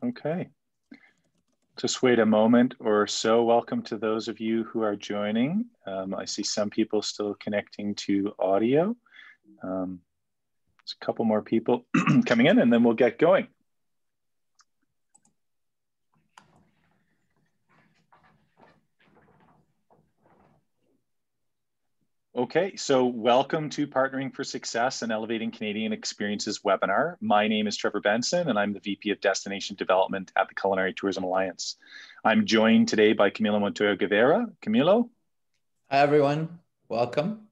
Okay, just wait a moment or so. Welcome to those of you who are joining. I see some people still connecting to audio. There's a couple more people coming in and then we'll get going. Okay, so welcome to Partnering for Success and Elevating Canadian Experiences webinar. My name is Trevor Benson and I'm the VP of Destination Development at the Culinary Tourism Alliance. I'm joined today by Camilo Montoya Guevara. Camilo? Hi everyone, welcome.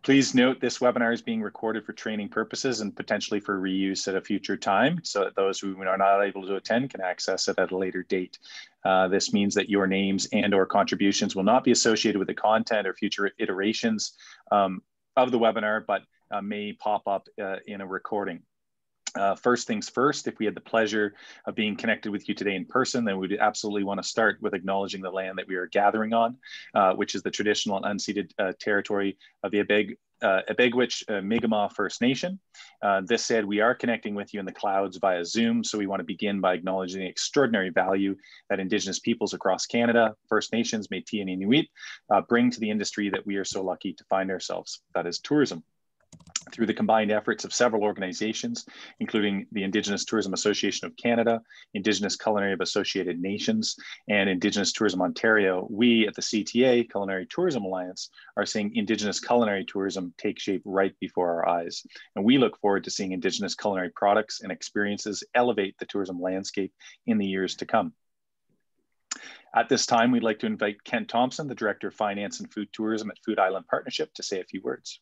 Please note this webinar is being recorded for training purposes and potentially for reuse at a future time, so that those who are not able to attend can access it at a later date. This means that your names and/or contributions will not be associated with the content or future iterations of the webinar, but may pop up in a recording. First things first, if we had the pleasure of being connected with you today in person, then we'd absolutely want to start with acknowledging the land that we are gathering on, which is the traditional and unceded territory of the Ebegwitch Mi'kmaq First Nation. This said, we are connecting with you in the clouds via Zoom, so we want to begin by acknowledging the extraordinary value that Indigenous peoples across Canada, First Nations, Métis and Inuit, bring to the industry that we are so lucky to find ourselves, that is tourism. Through the combined efforts of several organizations, including the Indigenous Tourism Association of Canada, Indigenous Culinary of Associated Nations, and Indigenous Tourism Ontario, we at the CTA, Culinary Tourism Alliance, are seeing Indigenous culinary tourism take shape right before our eyes. And we look forward to seeing Indigenous culinary products and experiences elevate the tourism landscape in the years to come. At this time, we'd like to invite Kent Thompson, the Director of Finance and Food Tourism at Food Island Partnership, to say a few words.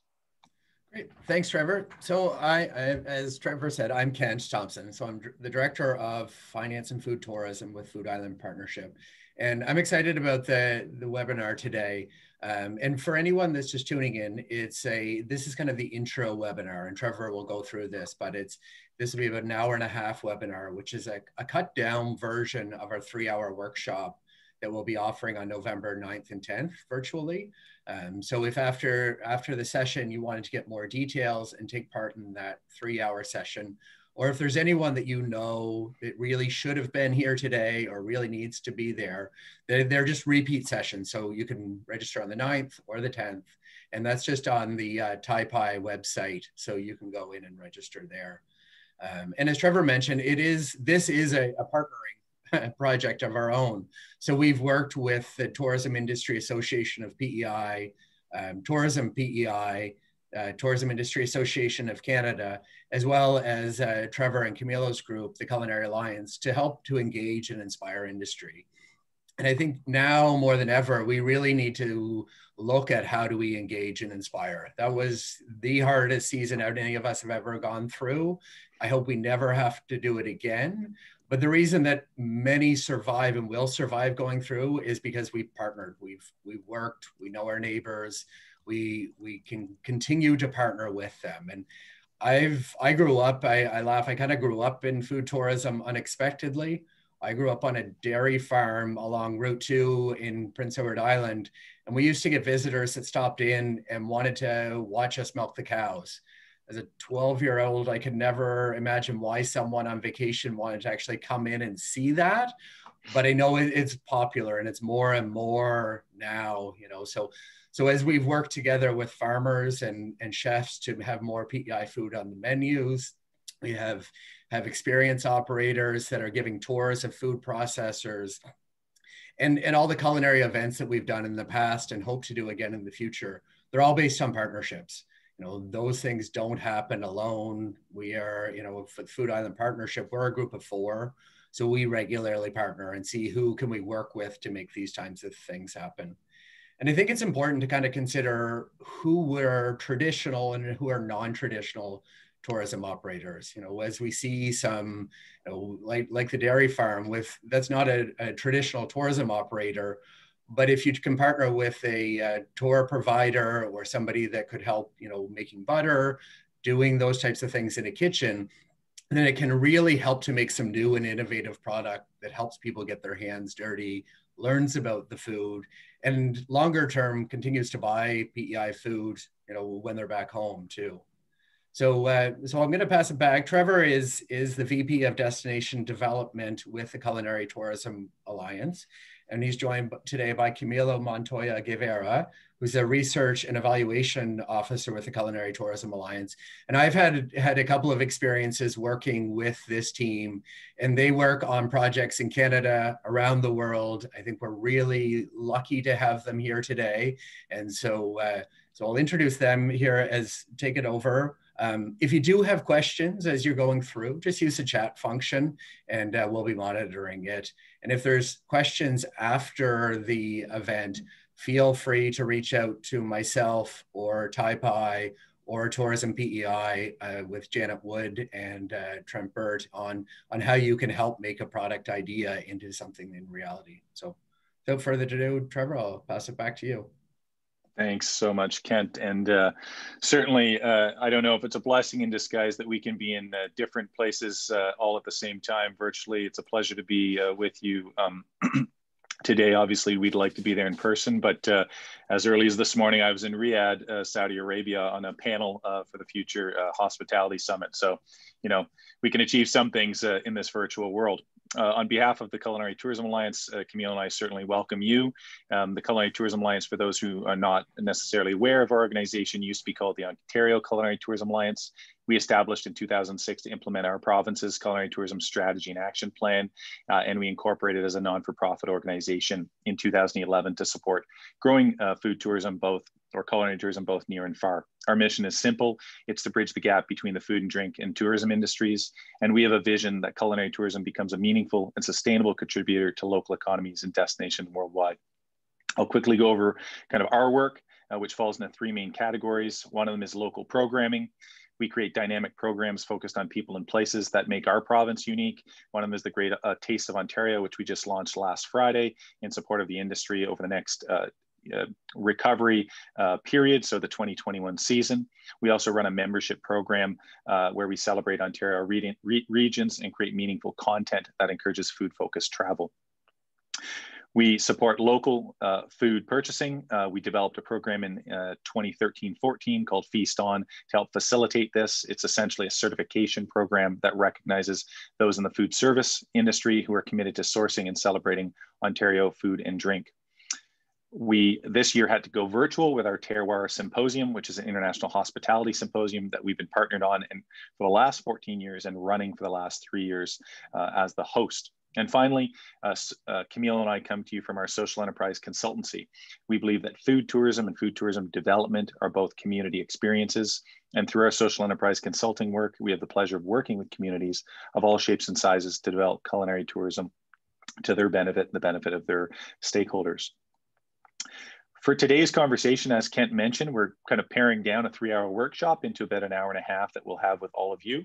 Great, thanks, Trevor. So as Trevor said, I'm Kent Thompson. So I'm the Director of Finance and Food Tourism with Food Island Partnership. And I'm excited about the webinar today. And for anyone that's just tuning in, this is kind of the intro webinar, and Trevor will go through this, but this will be about an hour and a half webinar, which is a cut down version of our 3-hour workshop that we'll be offering on November 9th and 10th virtually. So if after the session you wanted to get more details and take part in that 3-hour session, or if there's anyone that you know that really should have been here today or really needs to be there, they're just repeat sessions. So you can register on the 9th or the 10th, and that's just on the TaiPi website. So you can go in and register there. And as Trevor mentioned, this is a partnering project of our own. So we've worked with the Tourism Industry Association of PEI, Tourism PEI, Tourism Industry Association of Canada, as well as Trevor and Camilo's group, the Culinary Alliance, to help to engage and inspire industry. And I think now more than ever, we really need to look at how do we engage and inspire. That was the hardest season any of us have ever gone through. I hope we never have to do it again. But the reason that many survive and will survive going through is because we've partnered, we've worked, we know our neighbors, we can continue to partner with them. And I grew up, I laugh, I kind of grew up in food tourism unexpectedly. I grew up on a dairy farm along Route 2 in Prince Edward Island. And we used to get visitors that stopped in and wanted to watch us milk the cows. As a 12-year-old, I could never imagine why someone on vacation wanted to actually come in and see that. But I know it's popular and it's more and more now, you know. So as we've worked together with farmers and chefs to have more PEI food on the menus, we have experience operators that are giving tours of food processors, and all the culinary events that we've done in the past and hope to do again in the future. They're all based on partnerships. You know, those things don't happen alone. We are, you know, for the Food Island Partnership, we're a group of 4. So we regularly partner and see who can we work with to make these kinds of things happen. And I think it's important to kind of consider who were traditional and who are non-traditional tourism operators. You know, as we see some, you know, like the dairy farm that's not a traditional tourism operator. But if you can partner with a tour provider or somebody that could help, you know, making butter, doing those types of things in a kitchen, then it can really help to make some new and innovative product that helps people get their hands dirty, learns about the food, and longer term continues to buy PEI food, you know, when they're back home too. So I'm going to pass it back. Trevor is the VP of Destination Development with the Culinary Tourism Alliance, and he's joined today by Camilo Montoya Guevara, who's a Research and Evaluation Officer with the Culinary Tourism Alliance. And I've had a couple of experiences working with this team, and they work on projects in Canada, around the world. I think we're really lucky to have them here today. And so I'll introduce them here as take it over. If you do have questions as you're going through, just use the chat function and we'll be monitoring it. And if there's questions after the event, feel free to reach out to myself or Tai or Tourism PEI with Janet Wood and Trent Burt on how you can help make a product idea into something in reality. So without further ado, Trevor, I'll pass it back to you. Thanks so much, Kent. And certainly, I don't know if it's a blessing in disguise that we can be in different places all at the same time virtually. It's a pleasure to be with you today. Obviously, we'd like to be there in person, but as early as this morning, I was in Riyadh, Saudi Arabia on a panel for the Future Hospitality Summit. So, you know, we can achieve some things in this virtual world. On behalf of the Culinary Tourism Alliance, Camille and I certainly welcome you. The Culinary Tourism Alliance, for those who are not necessarily aware of our organization, used to be called the Ontario Culinary Tourism Alliance. We established in 2006 to implement our province's culinary tourism strategy and action plan, and we incorporated as a non-for-profit organization in 2011 to support growing food tourism, culinary tourism, both near and far. Our mission is simple. It's to bridge the gap between the food and drink and tourism industries. And we have a vision that culinary tourism becomes a meaningful and sustainable contributor to local economies and destinations worldwide. I'll quickly go over kind of our work, which falls into three main categories. One of them is local programming. We create dynamic programs focused on people and places that make our province unique. One of them is the Great Taste of Ontario, which we just launched last Friday in support of the industry over the next recovery period, so the 2021 season. We also run a membership program where we celebrate Ontario regions and create meaningful content that encourages food-focused travel. We support local food purchasing. We developed a program in 2013-14 called Feast On to help facilitate this. It's essentially a certification program that recognizes those in the food service industry who are committed to sourcing and celebrating Ontario food and drink. We this year had to go virtual with our Terroir Symposium, which is an international hospitality symposium that we've been partnered on for the last 14 years and running for the last 3 years as the host. And finally, Camille and I come to you from our social enterprise consultancy. We believe that food tourism and food tourism development are both community experiences. And through our social enterprise consulting work, we have the pleasure of working with communities of all shapes and sizes to develop culinary tourism to their benefit and the benefit of their stakeholders. For today's conversation, as Kent mentioned, we're kind of paring down a 3-hour workshop into about an hour and a half that we'll have with all of you.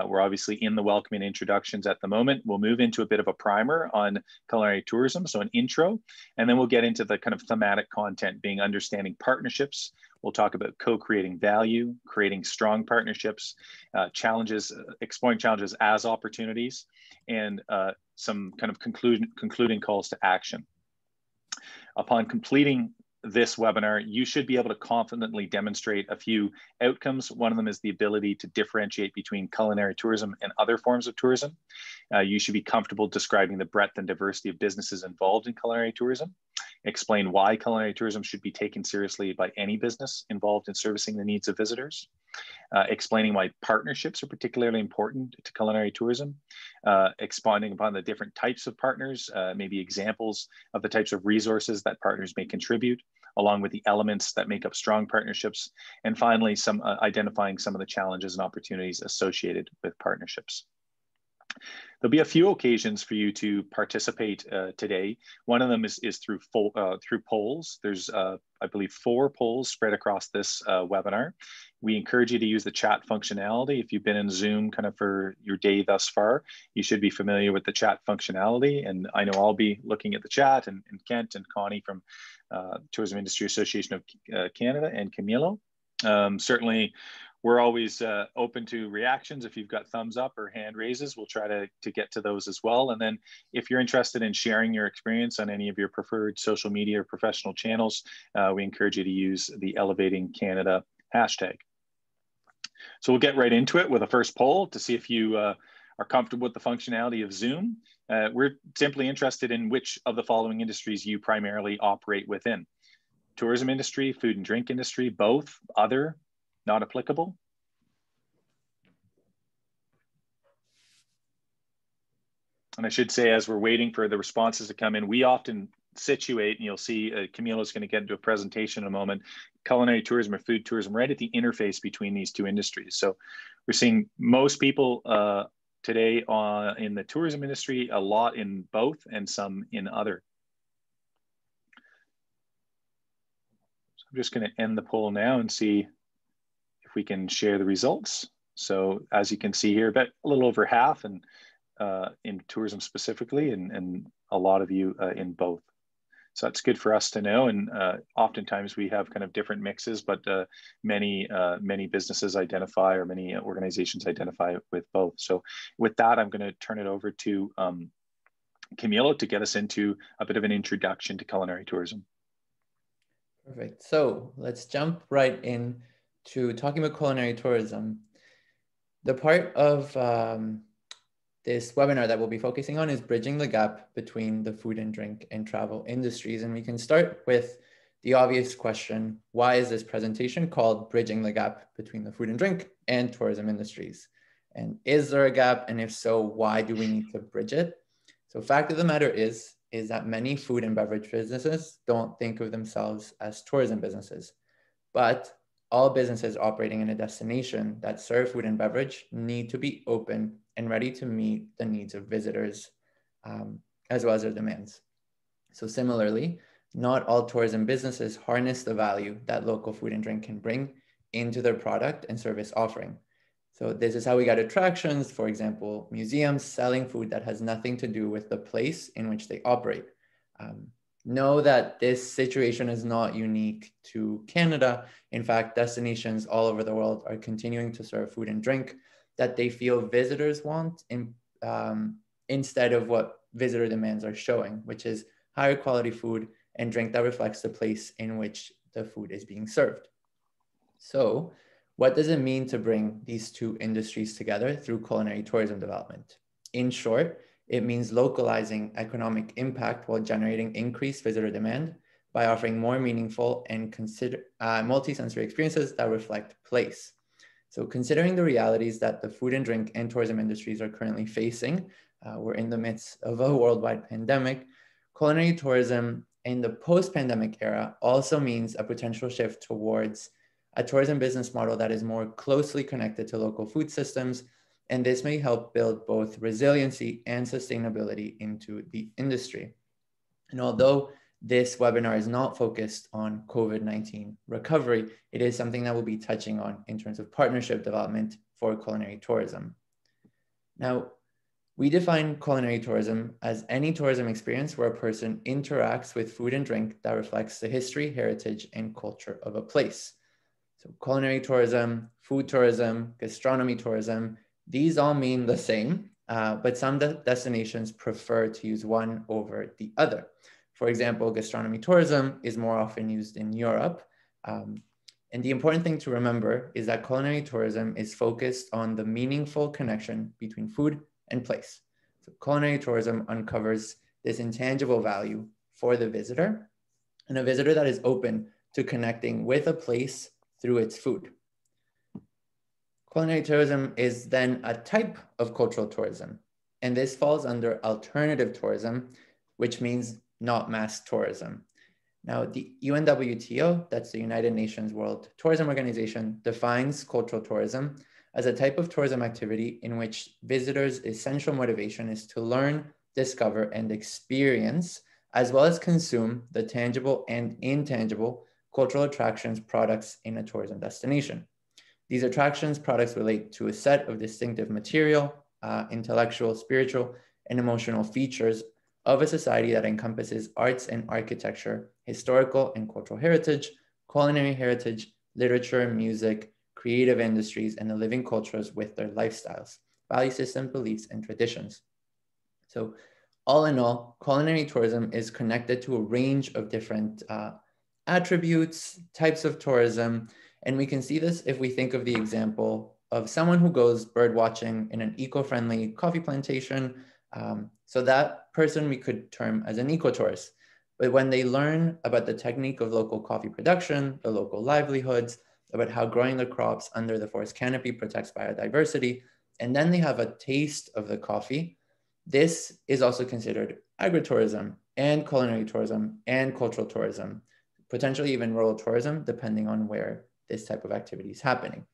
We're obviously in the welcoming introductions at the moment. We'll move into a bit of a primer on culinary tourism, so an intro, and then we'll get into the kind of thematic content being understanding partnerships. We'll talk about co-creating value, creating strong partnerships, challenges, exploring challenges as opportunities, and some kind of concluding calls to action. Upon completing this webinar, you should be able to confidently demonstrate a few outcomes. One of them is the ability to differentiate between culinary tourism and other forms of tourism. You should be comfortable describing the breadth and diversity of businesses involved in culinary tourism. Explain why culinary tourism should be taken seriously by any business involved in servicing the needs of visitors. Explaining why partnerships are particularly important to culinary tourism. Expanding upon the different types of partners, maybe examples of the types of resources that partners may contribute, along with the elements that make up strong partnerships. And finally, identifying some of the challenges and opportunities associated with partnerships. There'll be a few occasions for you to participate today. One of them is through polls. There's, I believe, 4 polls spread across this webinar. We encourage you to use the chat functionality. If you've been in Zoom kind of for your day thus far, you should be familiar with the chat functionality. And I know I'll be looking at the chat, and Kent and Connie from Tourism Industry Association of Canada and Camilo. Certainly, we're always open to reactions. If you've got thumbs up or hand raises, we'll try to get to those as well. And then if you're interested in sharing your experience on any of your preferred social media or professional channels, we encourage you to use the Elevating Canada hashtag. So we'll get right into it with a first poll to see if you are comfortable with the functionality of Zoom. We're simply interested in which of the following industries you primarily operate within. Tourism industry, food and drink industry, both, other, not applicable. And I should say, as we're waiting for the responses to come in, we often situate, and you'll see Camilo's going to get into a presentation in a moment, culinary tourism or food tourism right at the interface between these two industries. So we're seeing most people today in the tourism industry, a lot in both and some in other. So I'm just going to end the poll now and see if we can share the results. So as you can see here, about a little over half and in tourism specifically, and a lot of you in both. So that's good for us to know. And oftentimes we have kind of different mixes, but many businesses identify, or many organizations identify with both. So with that, I'm going to turn it over to Camilo to get us into a bit of an introduction to culinary tourism. Perfect. So let's jump right in to talking about culinary tourism. The part of this webinar that we'll be focusing on is bridging the gap between the food and drink and travel industries. And we can start with the obvious question: why is this presentation called Bridging the Gap Between the Food and Drink and Tourism Industries? And is there a gap? And if so, why do we need to bridge it? So fact of the matter is that many food and beverage businesses don't think of themselves as tourism businesses, but all businesses operating in a destination that serve food and beverage need to be open and ready to meet the needs of visitors, as well as their demands. So similarly, not all tourism businesses harness the value that local food and drink can bring into their product and service offering. So this is how we get attractions, for example, museums selling food that has nothing to do with the place in which they operate. Know that this situation is not unique to Canada. In fact, destinations all over the world are continuing to serve food and drink that they feel visitors want instead of what visitor demands are showing, which is higher quality food and drink that reflects the place in which the food is being served. So what does it mean to bring these two industries together through culinary tourism development? In short, it means localizing economic impact while generating increased visitor demand by offering more meaningful and multi-sensory experiences that reflect place. So considering the realities that the food and drink and tourism industries are currently facing, we're in the midst of a worldwide pandemic. Culinary tourism in the post-pandemic era also means a potential shift towards a tourism business model that is more closely connected to local food systems. And this may help build both resiliency and sustainability into the industry. And although this webinar is not focused on COVID-19 recovery, it is something that we'll be touching on in terms of partnership development for culinary tourism. Now, we define culinary tourism as any tourism experience where a person interacts with food and drink that reflects the history, heritage, and culture of a place. So culinary tourism, food tourism, gastronomy tourism, these all mean the same, but some destinations prefer to use one over the other. For example, gastronomy tourism is more often used in Europe. And the important thing to remember is that culinary tourism is focused on the meaningful connection between food and place. So culinary tourism uncovers this intangible value for the visitor, and a visitor that is open to connecting with a place through its food. Culinary tourism is then a type of cultural tourism, and this falls under alternative tourism, which means not mass tourism. Now, the UNWTO, that's the United Nations World Tourism Organization, defines cultural tourism as a type of tourism activity in which visitors' essential motivation is to learn, discover, and experience, as well as consume the tangible and intangible cultural attractions, products in a tourism destination. These attractions, products relate to a set of distinctive material, intellectual, spiritual, and emotional features of a society that encompasses arts and architecture, historical and cultural heritage, culinary heritage, literature, music, creative industries, and the living cultures with their lifestyles, value system, beliefs, and traditions. So all in all, culinary tourism is connected to a range of different attributes, types of tourism. And we can see this if we think of the example of someone who goes bird watching in an eco-friendly coffee plantation. So that person we could term as an ecotourist. But when they learn about the technique of local coffee production, the local livelihoods, about how growing the crops under the forest canopy protects biodiversity, and then they have a taste of the coffee, this is also considered agritourism and culinary tourism and cultural tourism, potentially even rural tourism, depending on where this type of activity is happening.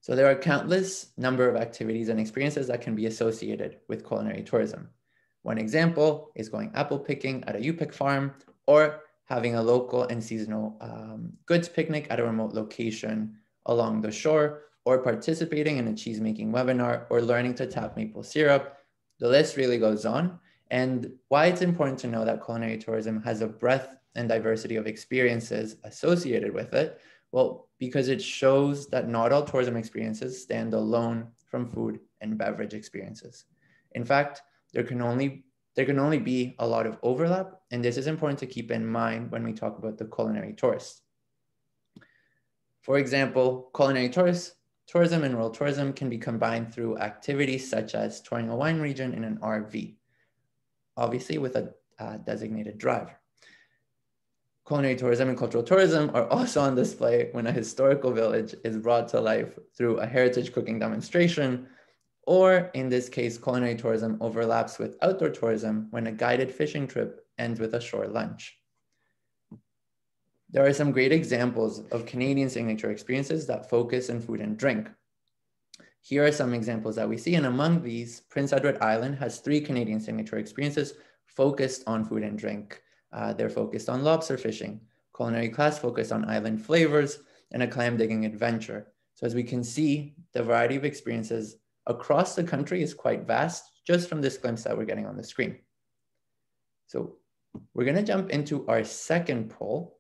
So there are countless number of activities and experiences that can be associated with culinary tourism. One example is going apple picking at a U-pick farm, or having a local and seasonal goods picnic at a remote location along the shore, or participating in a cheese-making webinar, or learning to tap maple syrup. The list really goes on. And why it's important to know that culinary tourism has a breadth and diversity of experiences associated with it. Well, because it shows that not all tourism experiences stand alone from food and beverage experiences. In fact, there can only be a lot of overlap, and this is important to keep in mind when we talk about the culinary tourist. For example, culinary tourism and rural tourism can be combined through activities such as touring a wine region in an RV, obviously with a designated driver. Culinary tourism and cultural tourism are also on display when a historical village is brought to life through a heritage cooking demonstration, or in this case, culinary tourism overlaps with outdoor tourism when a guided fishing trip ends with a shore lunch. There are some great examples of Canadian signature experiences that focus on food and drink. Here are some examples that we see, and among these, Prince Edward Island has 3 Canadian signature experiences focused on food and drink. They're focused on lobster fishing, culinary class focused on island flavors, and a clam digging adventure. So as we can see, the variety of experiences across the country is quite vast, just from this glimpse that we're getting on the screen. So we're gonna jump into our second poll.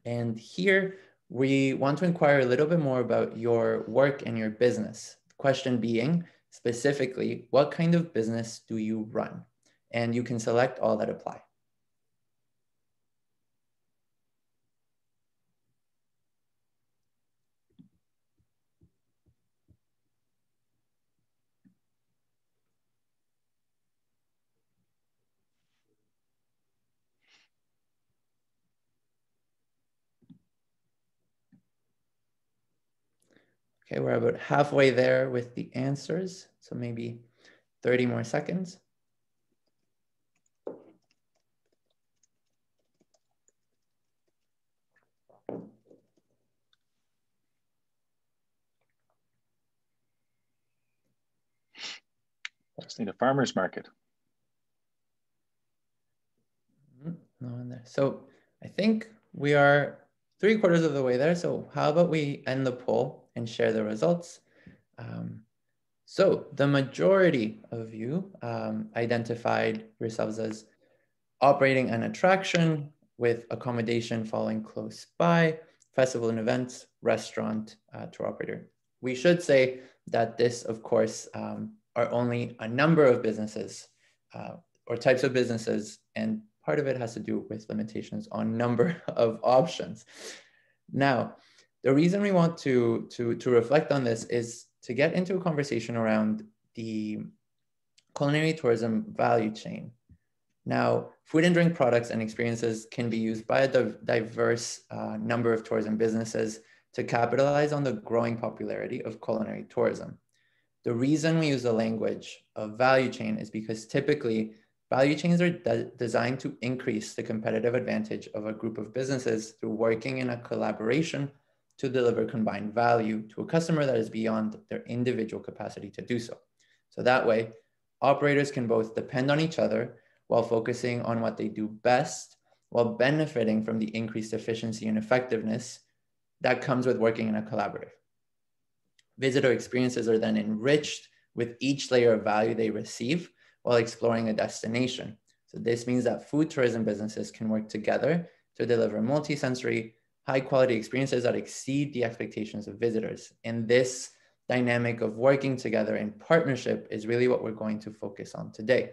And here we want to inquire a little bit more about your work and your business. The question being, specifically, what kind of business do you run? And you can select all that apply. Okay, we're about halfway there with the answers, so maybe 30 more seconds. Just need a farmer's market. No one there. So I think we are 3/4 of the way there. So how about we end the poll and share the results? So the majority of you identified yourselves as operating an attraction with accommodation following close by, festival and events, restaurant, tour operator. We should say that this, of course, are only a number of businesses or types of businesses, and part of it has to do with limitations on number of options. Now, the reason we want to reflect on this is to get into a conversation around the culinary tourism value chain. Now, food and drink products and experiences can be used by a diverse number of tourism businesses to capitalize on the growing popularity of culinary tourism. The reason we use the language of value chain is because typically value chains are designed to increase the competitive advantage of a group of businesses through working in a collaboration to deliver combined value to a customer that is beyond their individual capacity to do so. So that way, operators can both depend on each other while focusing on what they do best, while benefiting from the increased efficiency and effectiveness that comes with working in a collaborative. Visitor experiences are then enriched with each layer of value they receive while exploring a destination. So this means that food tourism businesses can work together to deliver multi-sensory, high-quality experiences that exceed the expectations of visitors. And this dynamic of working together in partnership is really what we're going to focus on today.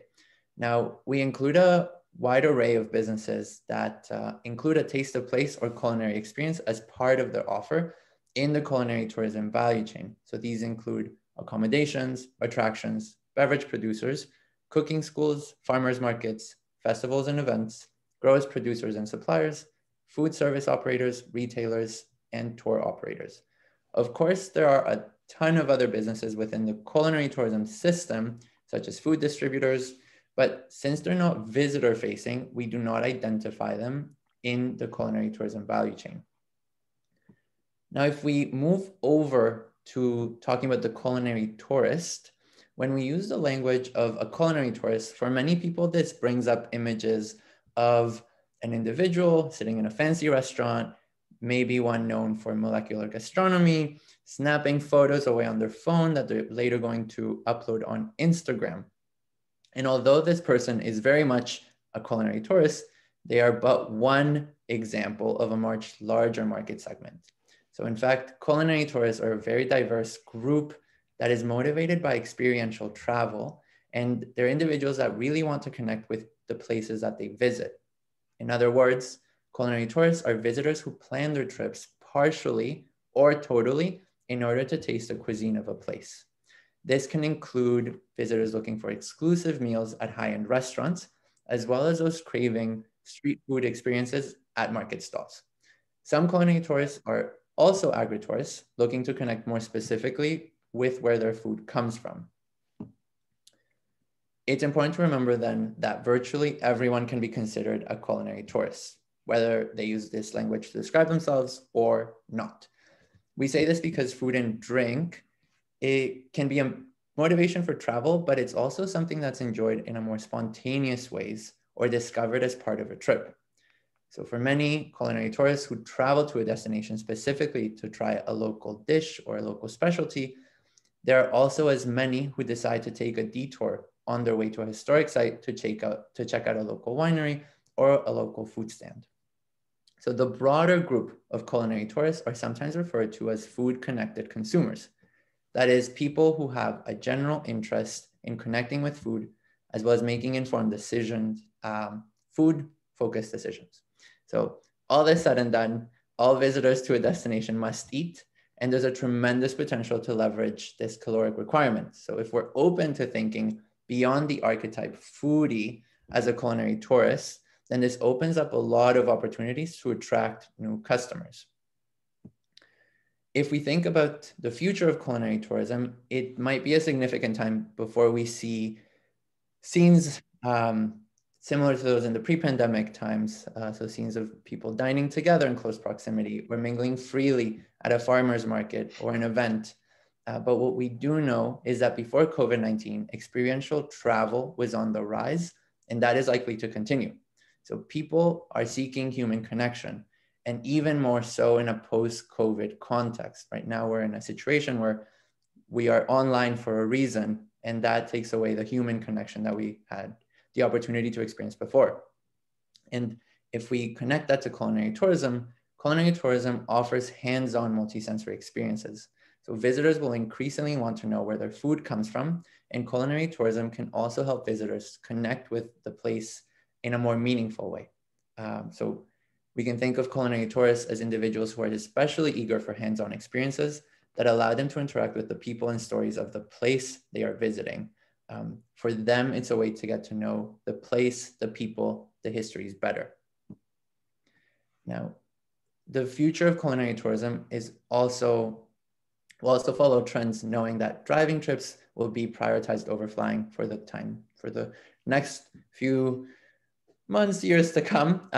Now, we include a wide array of businesses that include a taste of place or culinary experience as part of their offer in the culinary tourism value chain. So these include accommodations, attractions, beverage producers, cooking schools, farmers markets, festivals and events, growers, producers and suppliers, food service operators, retailers, and tour operators. Of course, there are a ton of other businesses within the culinary tourism system, such as food distributors, but since they're not visitor facing, we do not identify them in the culinary tourism value chain. Now, if we move over to talking about the culinary tourist, when we use the language of a culinary tourist, for many people, this brings up images of an individual sitting in a fancy restaurant, maybe one known for molecular gastronomy, snapping photos away on their phone that they're later going to upload on Instagram. And although this person is very much a culinary tourist, they are but one example of a much larger market segment. So in fact, culinary tourists are a very diverse group that is motivated by experiential travel, and they're individuals that really want to connect with the places that they visit. In other words, culinary tourists are visitors who plan their trips partially or totally in order to taste the cuisine of a place. This can include visitors looking for exclusive meals at high-end restaurants, as well as those craving street food experiences at market stalls. Some culinary tourists are also agri-tourists looking to connect more specifically with where their food comes from. It's important to remember then that virtually everyone can be considered a culinary tourist, whether they use this language to describe themselves or not. We say this because food and drink, it can be a motivation for travel, but it's also something that's enjoyed in a more spontaneous ways or discovered as part of a trip. So for many culinary tourists who travel to a destination specifically to try a local dish or a local specialty, there are also as many who decide to take a detour on their way to a historic site to check out a local winery or a local food stand. So the broader group of culinary tourists are sometimes referred to as food-connected consumers. That is, people who have a general interest in connecting with food, as well as making informed decisions, food-focused decisions. So all this said and done, all visitors to a destination must eat, and there's a tremendous potential to leverage this caloric requirement. So if we're open to thinking beyond the archetype foodie as a culinary tourist, then this opens up a lot of opportunities to attract new customers. If we think about the future of culinary tourism, it might be a significant time before we see scenes similar to those in the pre-pandemic times. So scenes of people dining together in close proximity or mingling freely at a farmer's market or an event. But what we do know is that before COVID-19, experiential travel was on the rise, and that is likely to continue. So people are seeking human connection, and even more so in a post-COVID context. Right now, we're in a situation where we are online for a reason, and that takes away the human connection that we had the opportunity to experience before. And if we connect that to culinary tourism offers hands-on multisensory experiences. So visitors will increasingly want to know where their food comes from, and culinary tourism can also help visitors connect with the place in a more meaningful way. So we can think of culinary tourists as individuals who are especially eager for hands-on experiences that allow them to interact with the people and stories of the place they are visiting. For them, it's a way to get to know the place, the people, the histories better. Now, the future of culinary tourism will also follow trends, knowing that driving trips will be prioritized over flying for the next few months, years to come.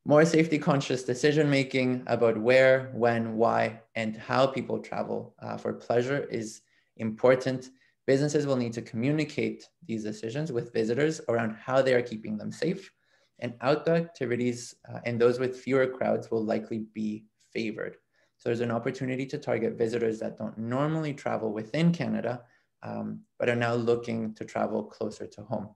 More safety conscious decision making about where, when, why, and how people travel for pleasure is important. Businesses will need to communicate these decisions with visitors around how they are keeping them safe, and outdoor activities and those with fewer crowds will likely be favored. So there's an opportunity to target visitors that don't normally travel within Canada, but are now looking to travel closer to home.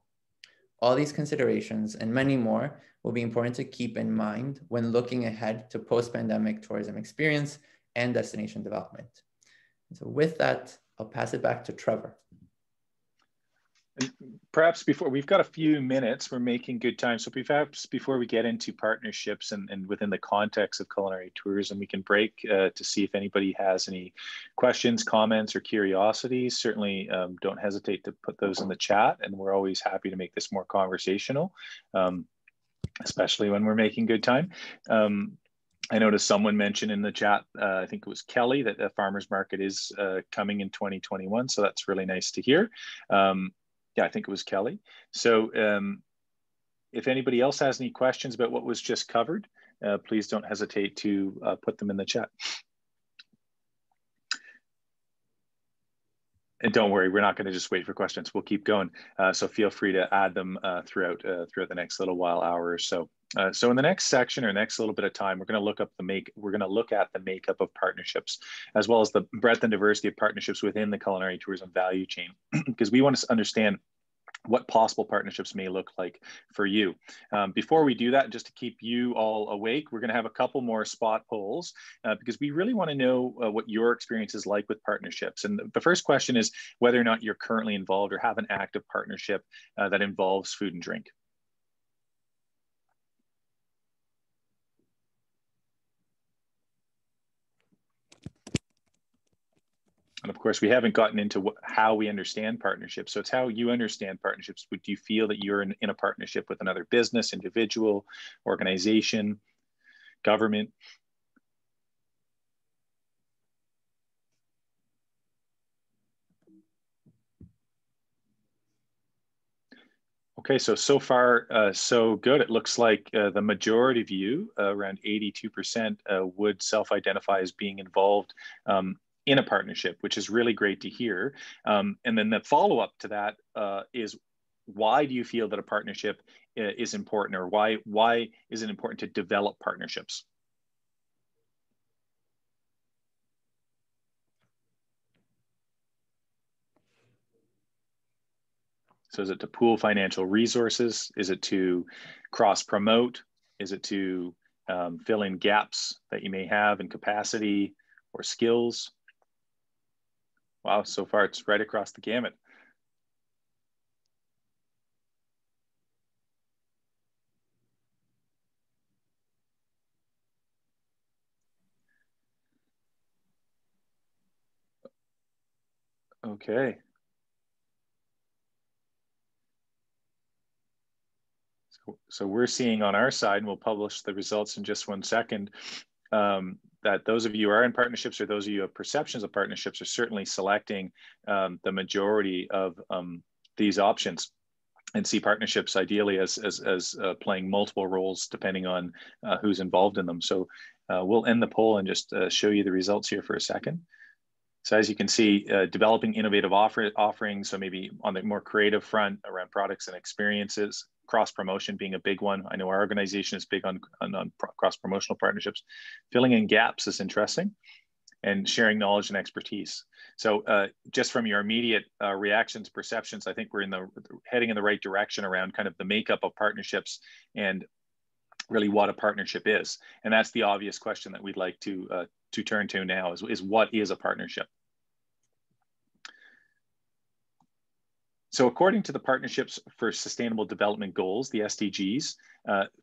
All these considerations and many more will be important to keep in mind when looking ahead to post-pandemic tourism experience and destination development. So with that, I'll pass it back to Trevor. And perhaps before, we've got a few minutes, we're making good time. So perhaps before we get into partnerships and within the context of culinary tourism, we can break to see if anybody has any questions, comments, or curiosities. Certainly don't hesitate to put those in the chat, and we're always happy to make this more conversational, especially when we're making good time. I noticed someone mentioned in the chat, I think it was Kelly, that the farmers market is coming in 2021. So that's really nice to hear. Yeah, I think it was Kelly. So if anybody else has any questions about what was just covered, please don't hesitate to put them in the chat. And don't worry, we're not going to just wait for questions. We'll keep going. So feel free to add them throughout the next little while, hour or so. So in the next section or next little bit of time, we're going to look at the makeup of partnerships, as well as the breadth and diversity of partnerships within the culinary tourism value chain, because we want to understand what possible partnerships may look like for you. Before we do that, just to keep you all awake, we're going to have a couple more spot polls because we really want to know what your experience is like with partnerships. And the first question is whether or not you're currently involved or have an active partnership that involves food and drink. And of course, we haven't gotten into how we understand partnerships. So it's how you understand partnerships. Would you feel that you're in a partnership with another business, individual, organization, government? Okay, so far, so good. It looks like the majority of you, around 82%, would self-identify as being involved in a partnership, which is really great to hear. And then the follow-up to that is, why do you feel that a partnership is important, or why is it important to develop partnerships? So is it to pool financial resources? Is it to cross-promote? Is it to fill in gaps that you may have in capacity or skills? Wow, so far it's right across the gamut. Okay. So we're seeing on our side, and we'll publish the results in just 1 second, that those of you who are in partnerships or those of you who have perceptions of partnerships are certainly selecting the majority of these options, and see partnerships ideally as playing multiple roles depending on who's involved in them. So we'll end the poll and just show you the results here for a second. So as you can see, developing innovative offerings, so maybe on the more creative front around products and experiences, cross-promotion being a big one. I know our organization is big on cross-promotional partnerships. Filling in gaps is interesting, and sharing knowledge and expertise. So just from your immediate reactions, perceptions, I think we're heading in the right direction around kind of the makeup of partnerships and really what a partnership is. And that's the obvious question that we'd like to turn to now is what is a partnership? So according to the Partnerships for Sustainable Development Goals, the SDGs,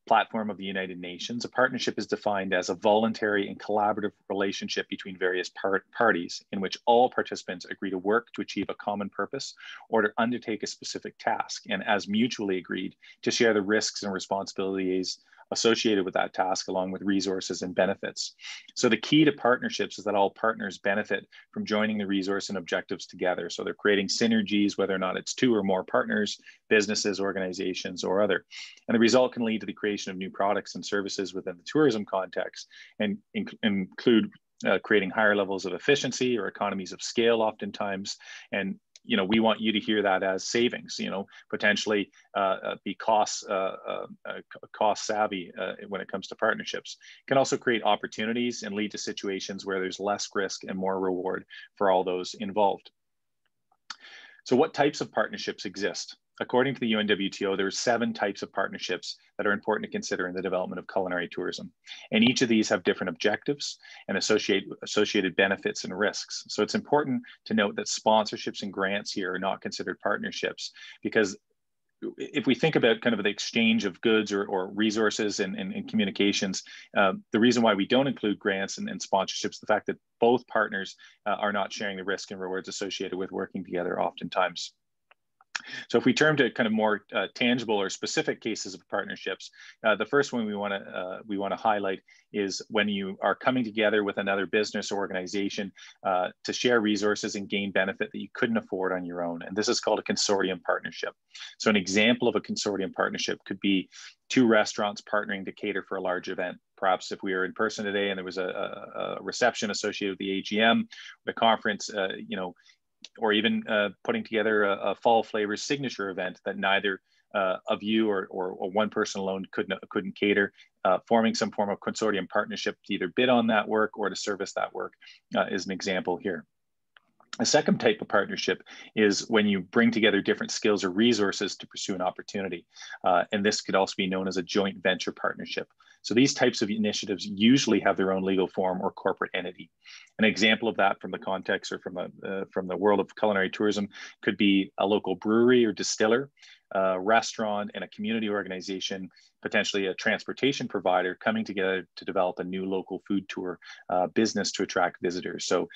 platform of the United Nations, a partnership is defined as a voluntary and collaborative relationship between various parties in which all participants agree to work to achieve a common purpose or to undertake a specific task, and as mutually agreed to share the risks and responsibilities associated with that task, along with resources and benefits. So the key to partnerships is that all partners benefit from joining the resource and objectives together. So they're creating synergies, whether or not it's 2 or more partners, businesses, organizations, or other. And the result can lead to the creation of new products and services within the tourism context, and include creating higher levels of efficiency or economies of scale oftentimes. And we want you to hear that as savings, potentially be cost savvy when it comes to partnerships. It can also create opportunities and lead to situations where there's less risk and more reward for all those involved. So what types of partnerships exist? according to the UNWTO, there are 7 types of partnerships that are important to consider in the development of culinary tourism. And each of these have different objectives and associated benefits and risks. So it's important to note that sponsorships and grants here are not considered partnerships, because if we think about kind of the exchange of goods or resources and communications, the reason why we don't include grants and sponsorships, the fact that both partners are not sharing the risk and rewards associated with working together oftentimes. So if we turn to kind of more tangible or specific cases of partnerships, the first one we want to highlight is when you are coming together with another business or organization to share resources and gain benefit that you couldn't afford on your own. And this is called a consortium partnership. So an example of a consortium partnership could be 2 restaurants partnering to cater for a large event. Perhaps if we were in person today and there was a reception associated with the AGM, the conference, or even putting together a fall flavors signature event that neither of you or one person alone couldn't cater, forming some form of consortium partnership to either bid on that work or to service that work is an example here. A second type of partnership is when you bring together different skills or resources to pursue an opportunity. And this could also be known as a joint venture partnership. So these types of initiatives usually have their own legal form or corporate entity. An example of that from the context or from the world of culinary tourism could be a local brewery or distiller, a restaurant, and a community organization, potentially a transportation provider coming together to develop a new local food tour business to attract visitors. So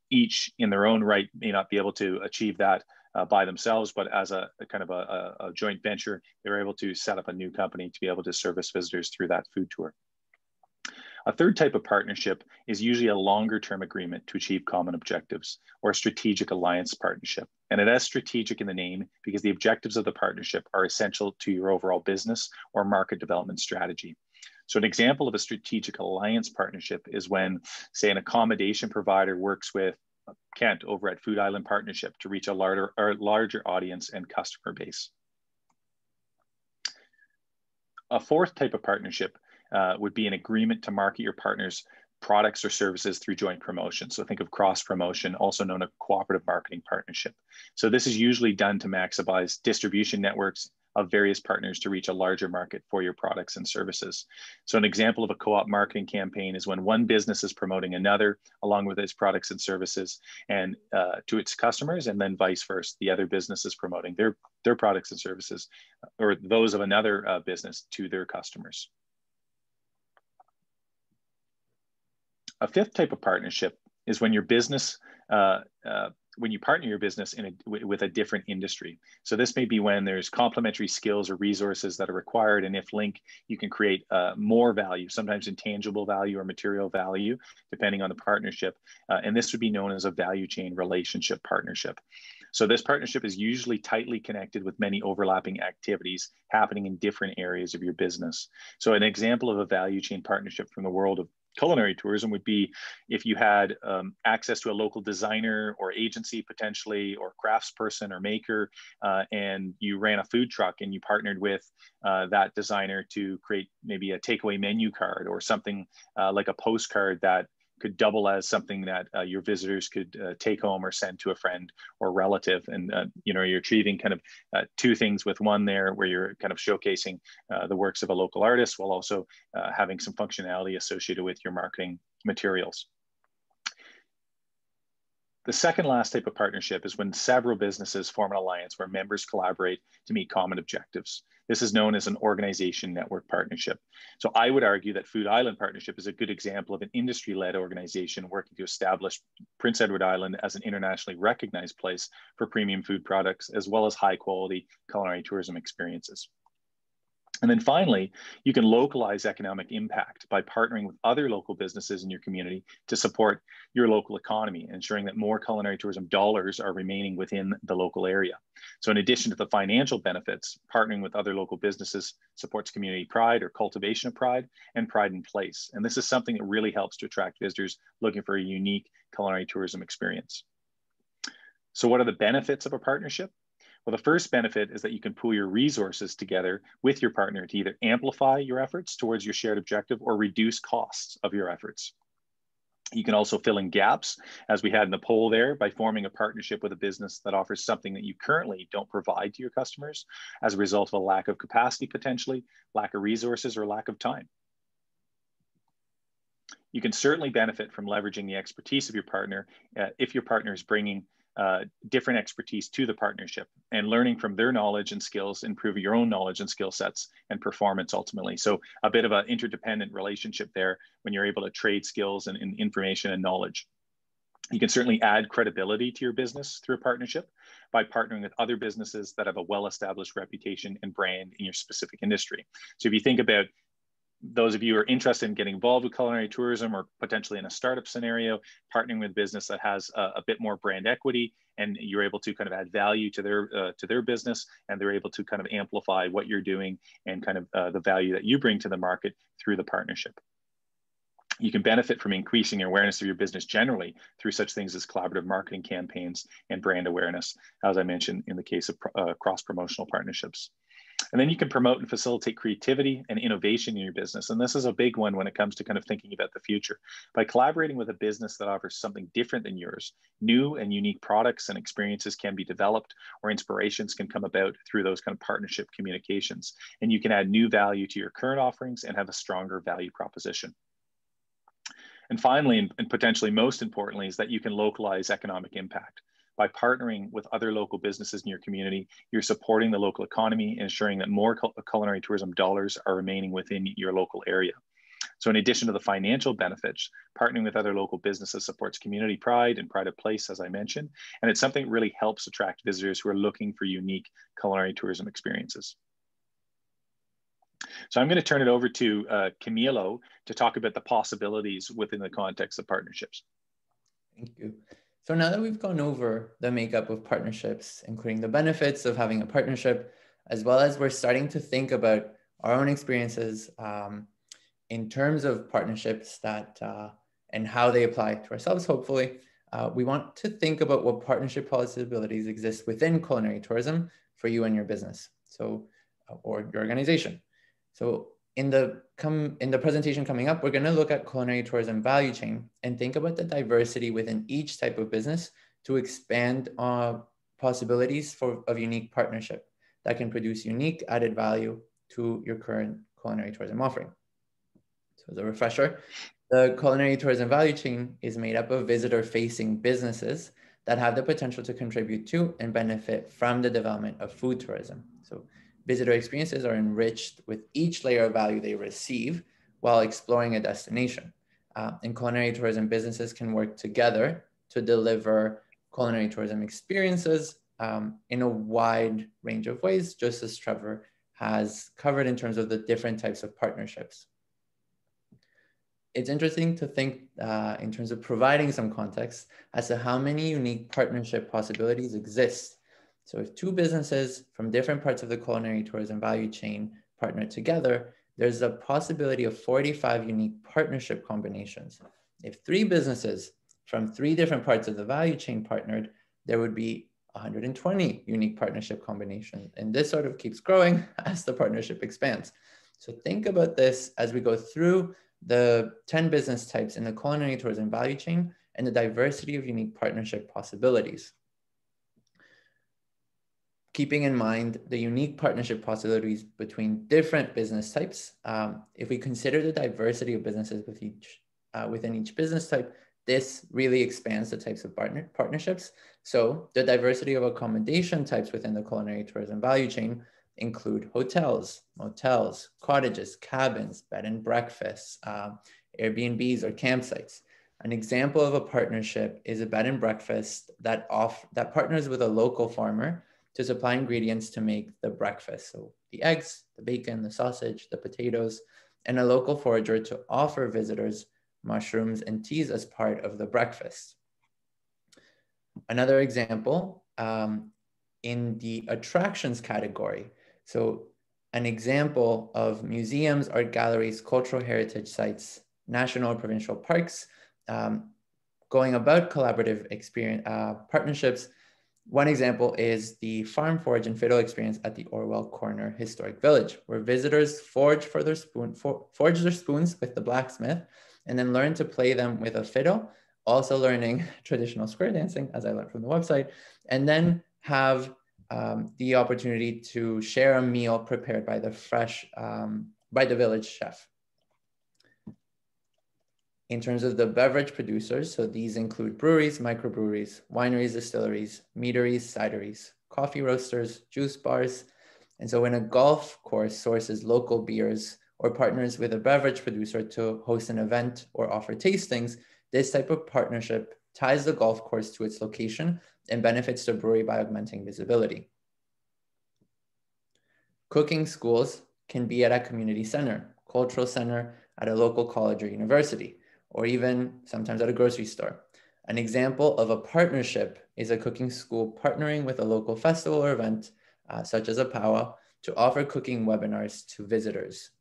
each in their own right may not be able to achieve that by themselves, but as a kind of a joint venture, they're able to set up a new company to be able to service visitors through that food tour. A third type of partnership is usually a longer term agreement to achieve common objectives, or a strategic alliance partnership. And it has strategic in the name because the objectives of the partnership are essential to your overall business or market development strategy. So an example of a strategic alliance partnership is when, say, an accommodation provider works with Kent over at Food Island Partnership to reach a larger audience and customer base. A fourth type of partnership would be an agreement to market your partner's products or services through joint promotion. So think of cross promotion, also known as cooperative marketing partnership. So this is usually done to maximize distribution networks of various partners to reach a larger market for your products and services. So an example of a co-op marketing campaign is when one business is promoting another along with its products and services and to its customers, and then vice versa, the other business is promoting their products and services or those of another business to their customers. A fifth type of partnership is when your business when you partner your business with a different industry. So this may be when there's complementary skills or resources that are required, and if linked, you can create more value, sometimes intangible value or material value, depending on the partnership. And this would be known as a value chain relationship partnership. So this partnership is usually tightly connected with many overlapping activities happening in different areas of your business. So an example of a value chain partnership from the world of culinary tourism would be if you had access to a local designer or agency potentially, or craftsperson or maker, and you ran a food truck and you partnered with that designer to create maybe a takeaway menu card or something like a postcard that could double as something that your visitors could take home or send to a friend or relative. And you're achieving kind of two things with one there, where you're kind of showcasing the works of a local artist while also having some functionality associated with your marketing materials. The second last type of partnership is when several businesses form an alliance where members collaborate to meet common objectives. This is known as an organization network partnership. So I would argue that Food Island Partnership is a good example of an industry-led organization working to establish Prince Edward Island as an internationally recognized place for premium food products, as well as high-quality culinary tourism experiences. And then finally, you can localize economic impact by partnering with other local businesses in your community to support your local economy, ensuring that more culinary tourism dollars are remaining within the local area. So in addition to the financial benefits, partnering with other local businesses supports community pride or cultivation of pride and pride in place. And this is something that really helps to attract visitors looking for a unique culinary tourism experience. So what are the benefits of a partnership? Well, the first benefit is that you can pool your resources together with your partner to either amplify your efforts towards your shared objective or reduce costs of your efforts. You can also fill in gaps, as we had in the poll there, by forming a partnership with a business that offers something that you currently don't provide to your customers as a result of a lack of capacity, potentially, lack of resources, or lack of time. You can certainly benefit from leveraging the expertise of your partner if your partner is bringing different expertise to the partnership and learning from their knowledge and skills, improving your own knowledge and skill sets and performance ultimately. So a bit of an interdependent relationship there when you're able to trade skills and information and knowledge. You can certainly add credibility to your business through a partnership by partnering with other businesses that have a well-established reputation and brand in your specific industry. So if you think about those of you who are interested in getting involved with culinary tourism or potentially in a startup scenario, partnering with a business that has a bit more brand equity, and you're able to kind of add value to their business, and they're able to kind of amplify what you're doing and kind of the value that you bring to the market through the partnership. You can benefit from increasing your awareness of your business generally through such things as collaborative marketing campaigns and brand awareness, as I mentioned in the case of cross-promotional partnerships. And then you can promote and facilitate creativity and innovation in your business. And this is a big one when it comes to kind of thinking about the future. By collaborating with a business that offers something different than yours, new and unique products and experiences can be developed, or inspirations can come about through those kind of partnership communications. And you can add new value to your current offerings and have a stronger value proposition. And finally, and potentially most importantly, is that you can localize economic impact. By partnering with other local businesses in your community, you're supporting the local economy and ensuring that more culinary tourism dollars are remaining within your local area. So in addition to the financial benefits, partnering with other local businesses supports community pride and pride of place, as I mentioned, and it's something that really helps attract visitors who are looking for unique culinary tourism experiences. So I'm going to turn it over to Camilo to talk about the possibilities within the context of partnerships. Thank you. So now that we've gone over the makeup of partnerships, including the benefits of having a partnership, as well as we're starting to think about our own experiences in terms of partnerships that and how they apply to ourselves, hopefully, we want to think about what partnership possibilities exist within culinary tourism for you and your business, so or your organization. So in the presentation coming up, we're going to look at culinary tourism value chain and think about the diversity within each type of business to expand possibilities of unique partnership that can produce unique added value to your current culinary tourism offering. So as a refresher, the culinary tourism value chain is made up of visitor-facing businesses that have the potential to contribute to and benefit from the development of food tourism. So visitor experiences are enriched with each layer of value they receive while exploring a destination. And culinary tourism businesses can work together to deliver culinary tourism experiences in a wide range of ways, just as Trevor has covered in terms of the different types of partnerships. It's interesting to think in terms of providing some context as to how many unique partnership possibilities exist. So if two businesses from different parts of the culinary tourism value chain partner together, there's a possibility of 45 unique partnership combinations. If three businesses from three different parts of the value chain partnered, there would be 120 unique partnership combinations. And this sort of keeps growing as the partnership expands. So think about this as we go through the 10 business types in the culinary tourism value chain and the diversity of unique partnership possibilities. Keeping in mind the unique partnership possibilities between different business types, if we consider the diversity of businesses within each business type, this really expands the types of partnerships. So the diversity of accommodation types within the culinary tourism value chain include hotels, motels, cottages, cabins, bed and breakfasts, Airbnbs or campsites. An example of a partnership is a bed and breakfast that partners with a local farmer to supply ingredients to make the breakfast. So the eggs, the bacon, the sausage, the potatoes, and a local forager to offer visitors mushrooms and teas as part of the breakfast. Another example in the attractions category. So an example of museums, art galleries, cultural heritage sites, national or provincial parks, going about collaborative partnerships. One example is the farm forage and fiddle experience at the Orwell Corner Historic Village, where visitors forge their spoons with the blacksmith and then learn to play them with a fiddle, also learning traditional square dancing, as I learned from the website, and then have the opportunity to share a meal prepared by by the village chef. In terms of the beverage producers, so these include breweries, microbreweries, wineries, distilleries, meaderies, cideries, coffee roasters, juice bars. And so when a golf course sources local beers or partners with a beverage producer to host an event or offer tastings, this type of partnership ties the golf course to its location and benefits the brewery by augmenting visibility. Cooking schools can be at a community center, cultural center, at a local college or university, or even sometimes at a grocery store. An example of a partnership is a cooking school partnering with a local festival or event, such as a powwow, to offer cooking webinars to visitors.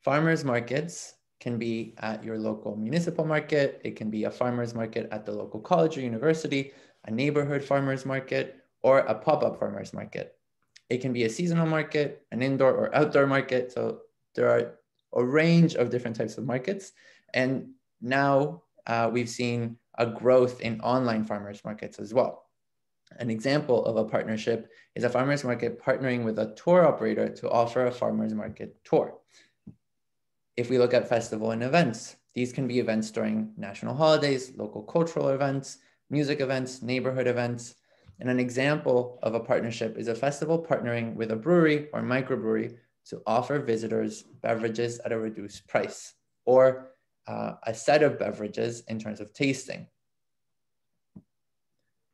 Farmers markets can be at your local municipal market. It can be a farmers market at the local college or university, a neighborhood farmers market, or a pop-up farmers market. It can be a seasonal market, an indoor or outdoor market. So there are a range of different types of markets. And now we've seen a growth in online farmers markets as well. An example of a partnership is a farmers market partnering with a tour operator to offer a farmers market tour. If we look at festival and events, these can be events during national holidays, local cultural events, music events, neighborhood events. And an example of a partnership is a festival partnering with a brewery or microbrewery to offer visitors beverages at a reduced price, or a set of beverages in terms of tasting.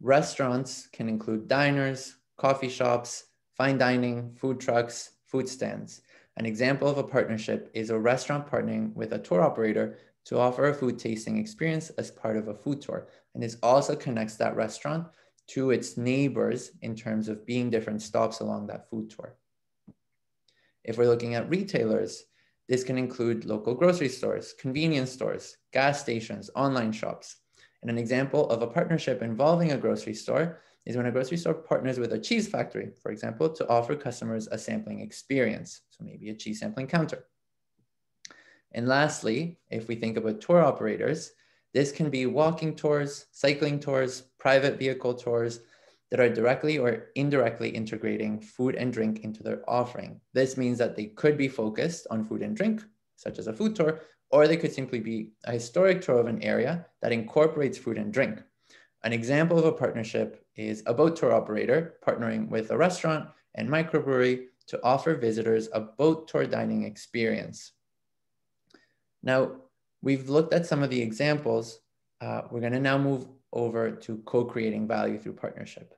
Restaurants can include diners, coffee shops, fine dining, food trucks, food stands. An example of a partnership is a restaurant partnering with a tour operator to offer a food tasting experience as part of a food tour. And this also connects that restaurant to its neighbors in terms of being different stops along that food tour. If we're looking at retailers, this can include local grocery stores, convenience stores, gas stations, online shops. And an example of a partnership involving a grocery store is when a grocery store partners with a cheese factory, for example, to offer customers a sampling experience. So maybe a cheese sampling counter. And lastly, if we think about tour operators, this can be walking tours, cycling tours, private vehicle tours that are directly or indirectly integrating food and drink into their offering. This means that they could be focused on food and drink, such as a food tour, or they could simply be a historic tour of an area that incorporates food and drink. An example of a partnership is a boat tour operator partnering with a restaurant and microbrewery to offer visitors a boat tour dining experience. Now, we've looked at some of the examples. We're going to now move over to co-creating value through partnership.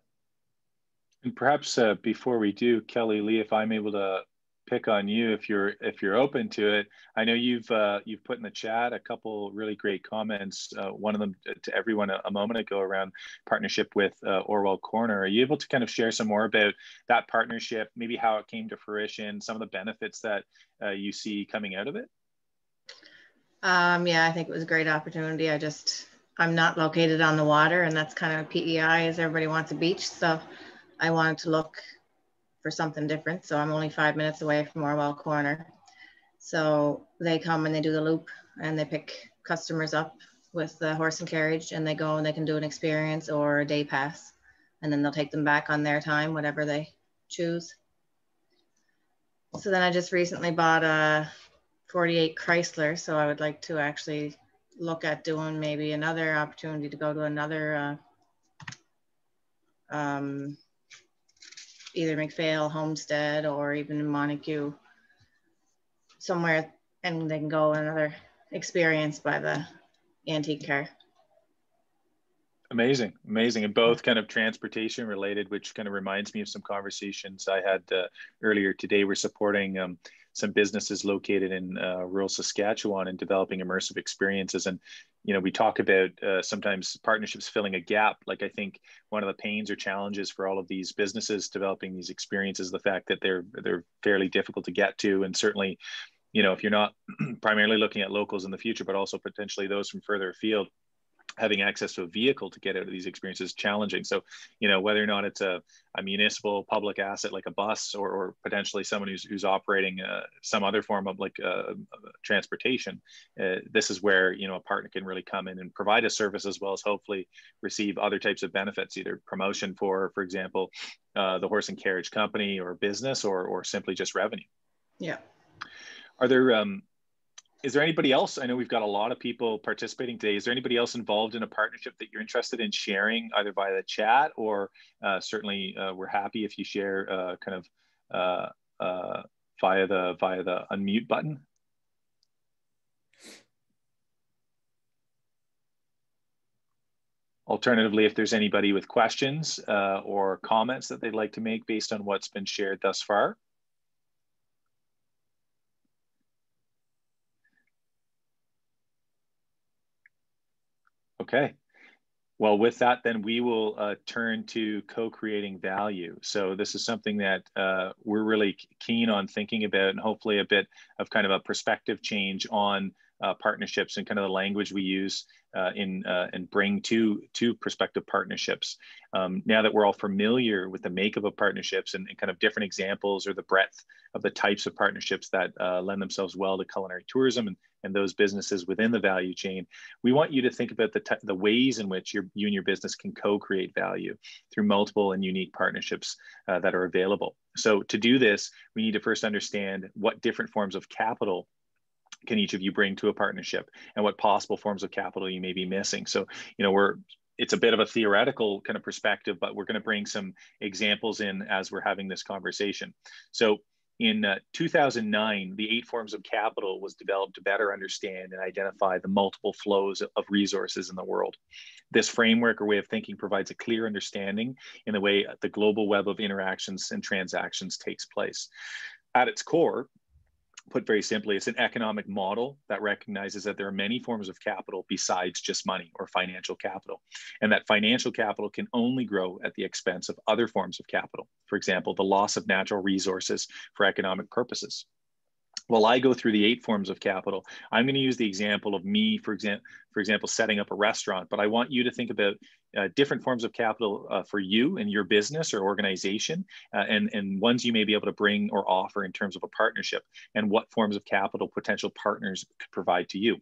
And perhaps before we do, Kelly, Lee, if I'm able to pick on you, if you're open to it, I know you've put in the chat a couple really great comments. One of them to everyone a moment ago around partnership with Orwell Corner. Are you able to kind of share some more about that partnership, maybe how it came to fruition, some of the benefits that you see coming out of it? Yeah, I think it was a great opportunity. I'm not located on the water, and that's kind of PEI, as everybody wants a beach. So I wanted to look for something different. So I'm only 5 minutes away from Orwell Corner. So they come and they do the loop and they pick customers up with the horse and carriage, and they go and they can do an experience or a day pass. And then they'll take them back on their time, whatever they choose. So then I just recently bought a 48 Chrysler. So I would like to actually look at doing maybe another opportunity to go to another either McPhail, Homestead, or even Montague, somewhere, and they can go another experience by the antique car. Amazing, amazing. And both kind of transportation related, which kind of reminds me of some conversations I had earlier today. We're supporting some businesses located in rural Saskatchewan and developing immersive experiences. And, you know, we talk about sometimes partnerships filling a gap. Like, I think one of the pains or challenges for all of these businesses developing these experiences, the fact that they're fairly difficult to get to. And certainly, you know, if you're not primarily looking at locals in the future, but also potentially those from further afield, having access to a vehicle to get out of these experiences is challenging. So, you know, whether or not it's a municipal public asset like a bus, or potentially someone who's operating some other form of like transportation, this is where, you know, a partner can really come in and provide a service, as well as hopefully receive other types of benefits, either promotion for example, the horse and carriage company or business, or simply just revenue. Yeah. Are there is there anybody else? I know we've got a lot of people participating today. Is there anybody else involved in a partnership that you're interested in sharing, either via the chat, or certainly we're happy if you share kind of via the unmute button? Alternatively, if there's anybody with questions or comments that they'd like to make based on what's been shared thus far. Okay. Well, with that, then we will turn to co-creating value. So this is something that we're really keen on thinking about, and hopefully a bit of kind of a perspective change on partnerships and kind of the language we use and bring to prospective partnerships. Now that we're all familiar with the makeup of partnerships and kind of different examples, or the breadth of the types of partnerships that lend themselves well to culinary tourism and those businesses within the value chain, we want you to think about the ways in which you and your business can co-create value through multiple and unique partnerships that are available. So to do this, we need to first understand what different forms of capital can each of you bring to a partnership, and what possible forms of capital you may be missing. So, you know, it's a bit of a theoretical kind of perspective, but we're going to bring some examples in as we're having this conversation. So in 2009, the 8 forms of capital was developed to better understand and identify the multiple flows of resources in the world. This framework or way of thinking provides a clear understanding in the way the global web of interactions and transactions takes place. At its core, put very simply, it's an economic model that recognizes that there are many forms of capital besides just money or financial capital, and that financial capital can only grow at the expense of other forms of capital. For example, the loss of natural resources for economic purposes. While I go through the 8 forms of capital, I'm going to use the example of me, for example, setting up a restaurant, but I want you to think about different forms of capital for you and your business or organization, and ones you may be able to bring or offer in terms of a partnership, and what forms of capital potential partners could provide to you.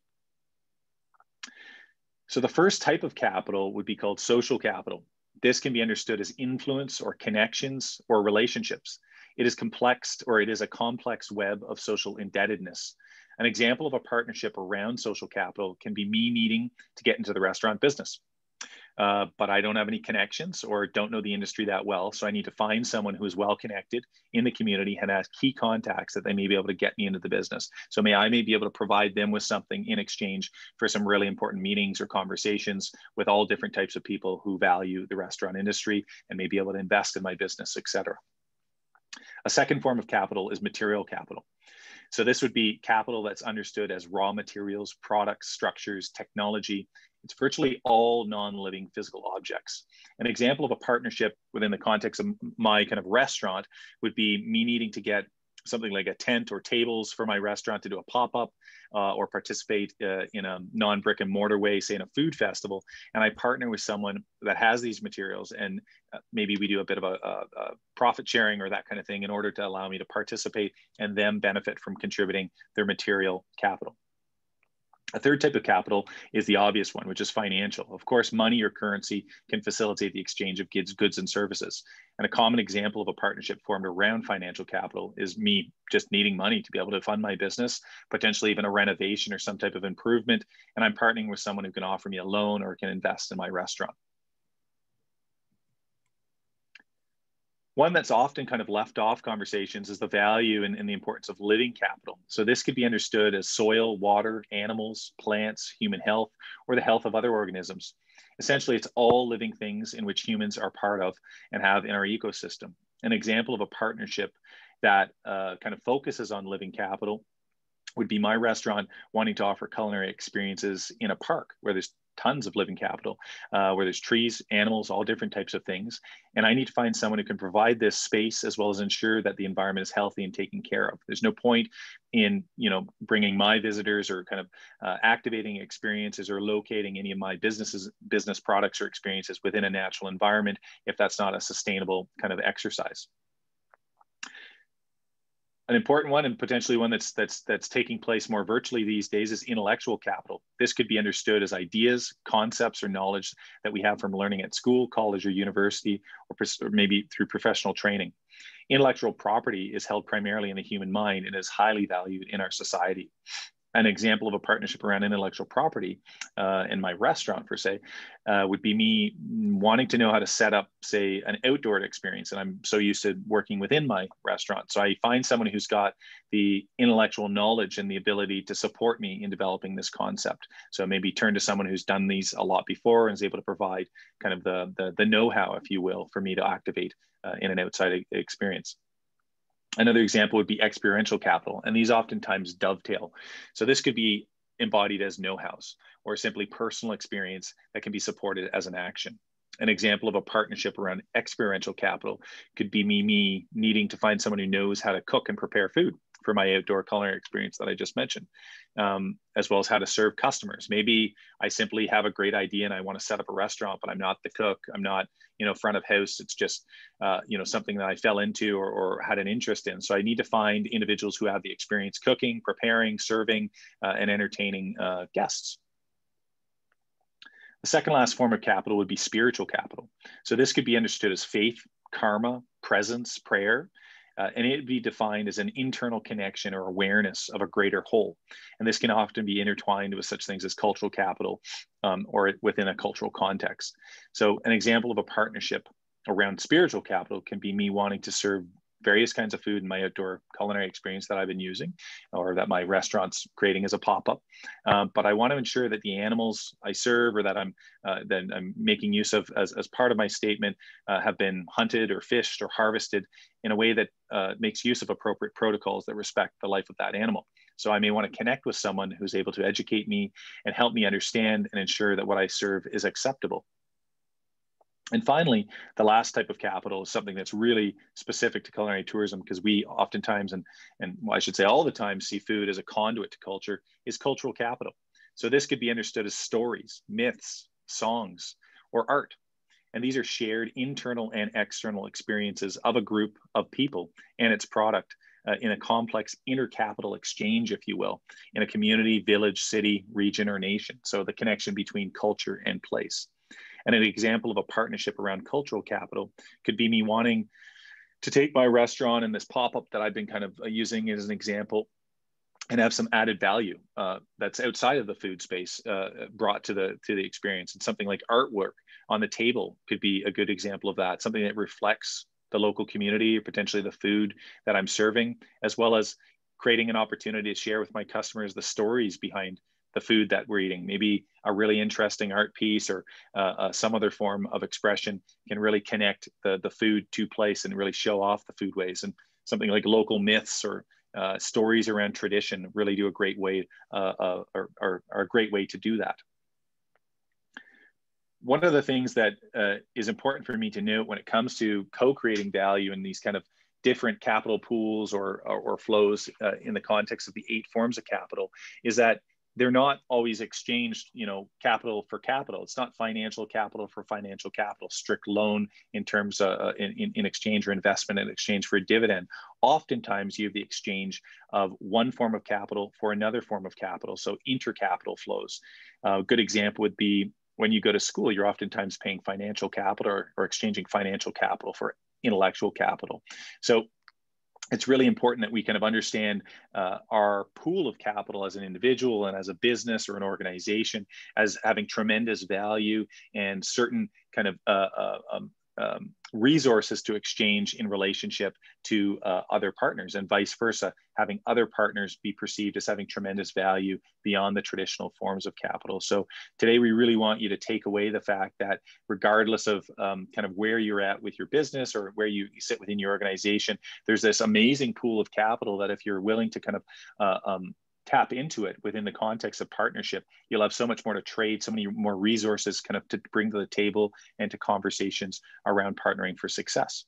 So the first type of capital would be called social capital. This can be understood as influence or connections or relationships. It is complex, or it is a complex web of social indebtedness. An example of a partnership around social capital can be me needing to get into the restaurant business, but I don't have any connections or don't know the industry that well. So I need to find someone who is well connected in the community and has key contacts that they may be able to get me into the business. So I may be able to provide them with something in exchange for some really important meetings or conversations with all different types of people who value the restaurant industry and may be able to invest in my business, etc. A second form of capital is material capital. So this would be capital that's understood as raw materials, products, structures, technology. It's virtually all non-living physical objects. An example of a partnership within the context of my kind of restaurant would be me needing to get something like a tent or tables for my restaurant to do a pop-up or participate in a non-brick and mortar way, say in a food festival. And I partner with someone that has these materials, and maybe we do a bit of a profit sharing or that kind of thing in order to allow me to participate and them benefit from contributing their material capital. A third type of capital is the obvious one, which is financial. Of course, money or currency can facilitate the exchange of goods and services. And a common example of a partnership formed around financial capital is me just needing money to be able to fund my business, potentially even a renovation or some type of improvement. And I'm partnering with someone who can offer me a loan or can invest in my restaurant. One that's often kind of left off conversations is the value and the importance of living capital. So this could be understood as soil, water, animals, plants, human health, or the health of other organisms. Essentially, it's all living things in which humans are part of and have in our ecosystem. An example of a partnership that kind of focuses on living capital would be my restaurant wanting to offer culinary experiences in a park where there's tons of living capital, where there's trees, animals, all different types of things. And I need to find someone who can provide this space as well as ensure that the environment is healthy and taken care of. There's no point in, you know, bringing my visitors or kind of activating experiences or locating any of my business products or experiences within a natural environment if that's not a sustainable kind of exercise. An important one, and potentially one that's taking place more virtually these days, is intellectual capital. This could be understood as ideas, concepts, or knowledge that we have from learning at school, college, or university, or maybe through professional training. Intellectual property is held primarily in the human mind and is highly valued in our society. An example of a partnership around intellectual property in my restaurant, per se, would be me wanting to know how to set up, say, an outdoor experience. And I'm so used to working within my restaurant. So I find someone who's got the intellectual knowledge and the ability to support me in developing this concept. So maybe turn to someone who's done these a lot before and is able to provide kind of the know-how, if you will, for me to activate in an outside experience. Another example would be experiential capital, and these oftentimes dovetail. So this could be embodied as know-hows or simply personal experience that can be supported as an action. An example of a partnership around experiential capital could be me needing to find someone who knows how to cook and prepare food for my outdoor culinary experience that I just mentioned, as well as how to serve customers. Maybe I simply have a great idea and I want to set up a restaurant, but I'm not the cook. I'm not, you know, front of house. It's just, you know, something that I fell into or had an interest in. So I need to find individuals who have the experience cooking, preparing, serving, and entertaining guests. The second last form of capital would be spiritual capital. So this could be understood as faith, karma, presence, prayer, and it would be defined as an internal connection or awareness of a greater whole. And this can often be intertwined with such things as cultural capital or within a cultural context. So an example of a partnership around spiritual capital can be me wanting to serve various kinds of food in my outdoor culinary experience that I've been using or that my restaurant's creating as a pop-up. But I want to ensure that the animals I serve or that I'm making use of as part of my statement have been hunted or fished or harvested in a way that makes use of appropriate protocols that respect the life of that animal. So I may want to connect with someone who's able to educate me and help me understand and ensure that what I serve is acceptable. And finally, the last type of capital is something that's really specific to culinary tourism, because we oftentimes, and I should say all the time, see food as a conduit to culture, is cultural capital. So this could be understood as stories, myths, songs, or art. And these are shared internal and external experiences of a group of people and its product in a complex intercapital exchange, if you will, in a community, village, city, region, or nation. So the connection between culture and place. And an example of a partnership around cultural capital could be me wanting to take my restaurant and this pop-up that I've been kind of using as an example and have some added value that's outside of the food space brought to the experience. And something like artwork on the table could be a good example of that, something that reflects the local community or potentially the food that I'm serving, as well as creating an opportunity to share with my customers the stories behind the food that we're eating. Maybe a really interesting art piece or some other form of expression can really connect the food to place and really show off the foodways. And something like local myths or stories around tradition really do a great way, are a great way to do that. One of the things that is important for me to note when it comes to co-creating value in these kind of different capital pools or flows in the context of the 8 forms of capital is that they're not always exchanged, you know, capital for capital. It's not financial capital for financial capital, strict loan in terms in exchange or investment in exchange for a dividend. Oftentimes you have the exchange of one form of capital for another form of capital. So intercapital flows. A good example would be when you go to school, you're oftentimes paying financial capital or exchanging financial capital for intellectual capital. So it's really important that we kind of understand our pool of capital as an individual and as a business or an organization as having tremendous value and certain kind of resources to exchange in relationship to other partners, and vice versa, having other partners be perceived as having tremendous value beyond the traditional forms of capital. So today we really want you to take away the fact that regardless of kind of where you're at with your business or where you sit within your organization, there's this amazing pool of capital that if you're willing to kind of tap into it within the context of partnership, you'll have so much more to trade, so many more resources kind of to bring to the table and to conversations around partnering for success.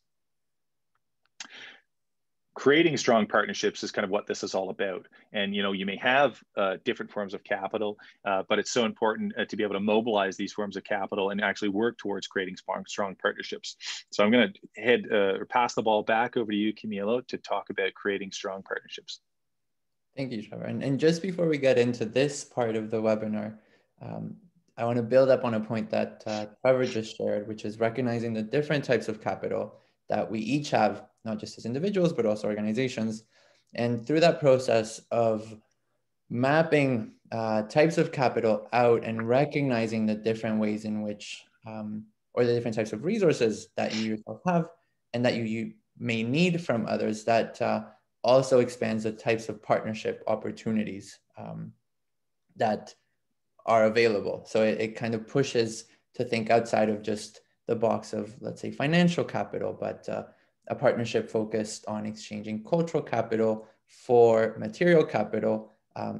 Creating strong partnerships is kind of what this is all about. And, you know, you may have different forms of capital, but it's so important to be able to mobilize these forms of capital and actually work towards creating strong partnerships. So I'm going to pass the ball back over to you, Camilo, to talk about creating strong partnerships. Thank you, Trevor. And just before we get into this part of the webinar, I want to build up on a point that Trevor just shared, which is recognizing the different types of capital that we each have, not just as individuals, but also organizations. And through that process of mapping types of capital out and recognizing the different ways in which, or the different types of resources that you yourself have and that you may need from others, that also expands the types of partnership opportunities that are available. So it kind of pushes to think outside of just the box of, let's say, financial capital, but a partnership focused on exchanging cultural capital for material capital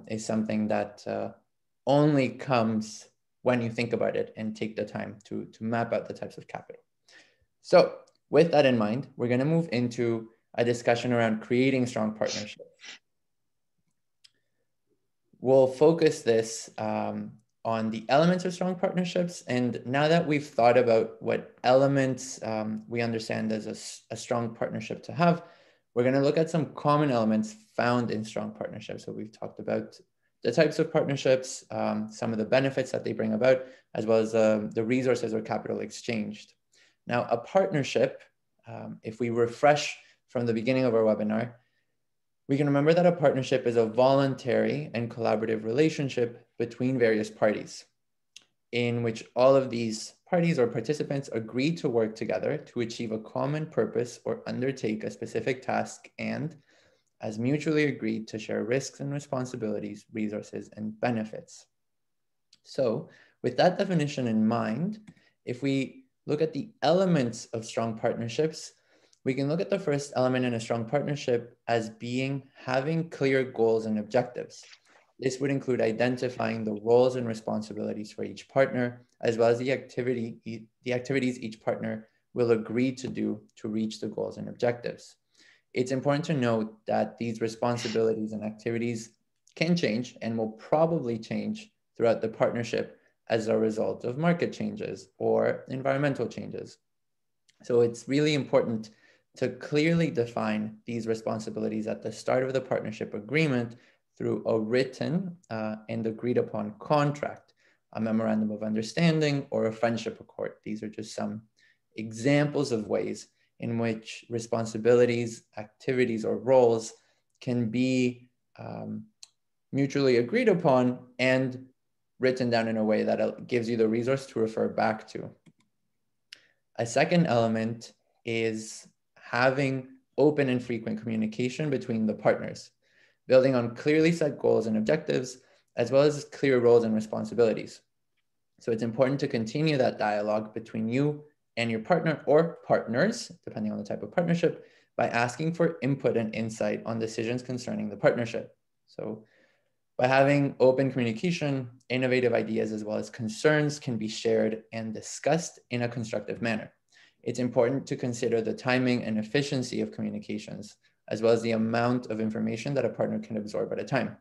is something that only comes when you think about it and take the time to map out the types of capital. So with that in mind, we're going to move into a discussion around creating strong partnerships. We'll focus this on the elements of strong partnerships. And now that we've thought about what elements we understand as a strong partnership to have, we're going to look at some common elements found in strong partnerships. So we've talked about the types of partnerships, some of the benefits that they bring about, as well as the resources or capital exchanged. Now, a partnership, if we refresh from the beginning of our webinar, we can remember that a partnership is a voluntary and collaborative relationship between various parties, in which all of these parties or participants agree to work together to achieve a common purpose or undertake a specific task, and as mutually agreed to share risks and responsibilities, resources, and benefits. So with that definition in mind, if we look at the elements of strong partnerships, we can look at the first element in a strong partnership as being having clear goals and objectives. This would include identifying the roles and responsibilities for each partner, as well as the activities each partner will agree to do to reach the goals and objectives. It's important to note that these responsibilities and activities can change and will probably change throughout the partnership as a result of market changes or environmental changes. So it's really important to clearly define these responsibilities at the start of the partnership agreement through a written and agreed upon contract, a memorandum of understanding, or a friendship accord. These are just some examples of ways in which responsibilities, activities, or roles can be mutually agreed upon and written down in a way that gives you the resource to refer back to. A second element is having open and frequent communication between the partners, building on clearly set goals and objectives, as well as clear roles and responsibilities. So it's important to continue that dialogue between you and your partner or partners, depending on the type of partnership, by asking for input and insight on decisions concerning the partnership. So by having open communication, innovative ideas, as well as concerns can be shared and discussed in a constructive manner. It's important to consider the timing and efficiency of communications, as well as the amount of information that a partner can absorb at a time.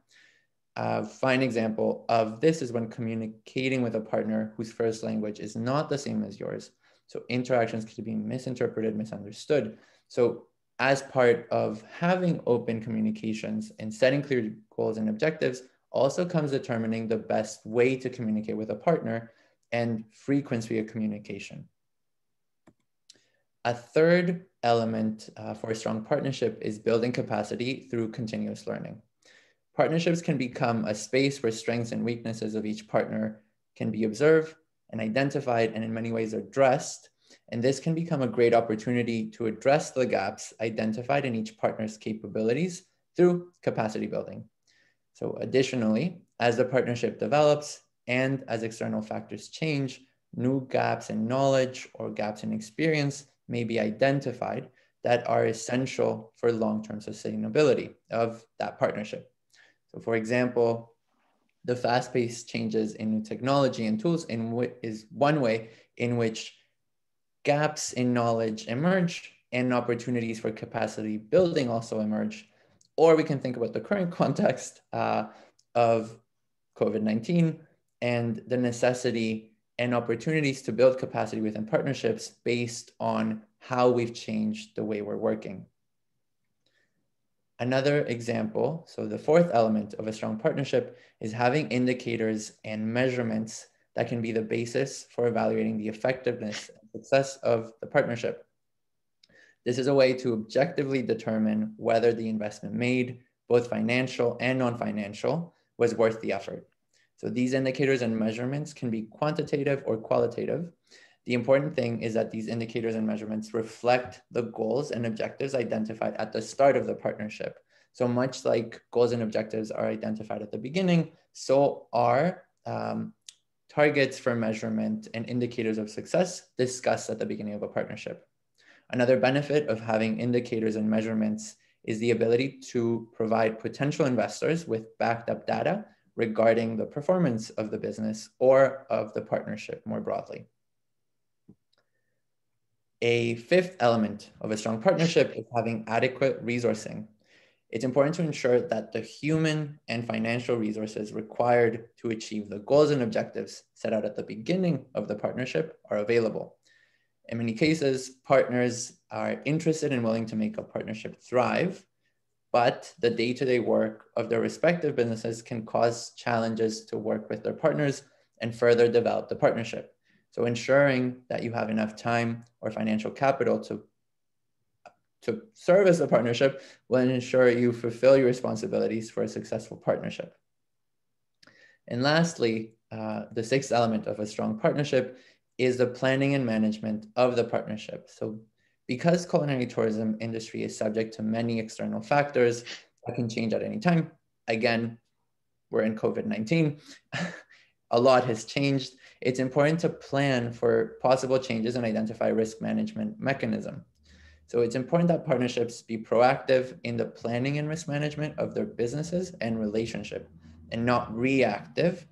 A fine example of this is when communicating with a partner whose first language is not the same as yours. So interactions could be misinterpreted, misunderstood. So as part of having open communications and setting clear goals and objectives also comes determining the best way to communicate with a partner and frequency of communication. A third element for a strong partnership is building capacity through continuous learning. Partnerships can become a space where strengths and weaknesses of each partner can be observed and identified and in many ways addressed. And this can become a great opportunity to address the gaps identified in each partner's capabilities through capacity building. So additionally, as the partnership develops and as external factors change, new gaps in knowledge or gaps in experience may be identified that are essential for long-term sustainability of that partnership. So for example, the fast-paced changes in new technology and tools is one way in which gaps in knowledge emerge and opportunities for capacity building also emerge. Or we can think about the current context of COVID-19 and the necessity and opportunities to build capacity within partnerships based on how we've changed the way we're working. Another example, so the fourth element of a strong partnership is having indicators and measurements that can be the basis for evaluating the effectiveness and success of the partnership. This is a way to objectively determine whether the investment made, both financial and non-financial, was worth the effort. So these indicators and measurements can be quantitative or qualitative. The important thing is that these indicators and measurements reflect the goals and objectives identified at the start of the partnership. So much like goals and objectives are identified at the beginning, so are targets for measurement and indicators of success discussed at the beginning of a partnership. Another benefit of having indicators and measurements is the ability to provide potential investors with backed up data regarding the performance of the business or of the partnership more broadly. A fifth element of a strong partnership is having adequate resourcing. It's important to ensure that the human and financial resources required to achieve the goals and objectives set out at the beginning of the partnership are available. In many cases, partners are interested and willing to make a partnership thrive, but the day-to-day work of their respective businesses can cause challenges to work with their partners and further develop the partnership. So ensuring that you have enough time or financial capital to service the partnership will ensure you fulfill your responsibilities for a successful partnership. And lastly, the sixth element of a strong partnership is the planning and management of the partnership. So because culinary tourism industry is subject to many external factors that can change at any time, again, we're in COVID-19, a lot has changed. It's important to plan for possible changes and identify risk management mechanism. So it's important that partnerships be proactive in the planning and risk management of their businesses and relationship, and not reactive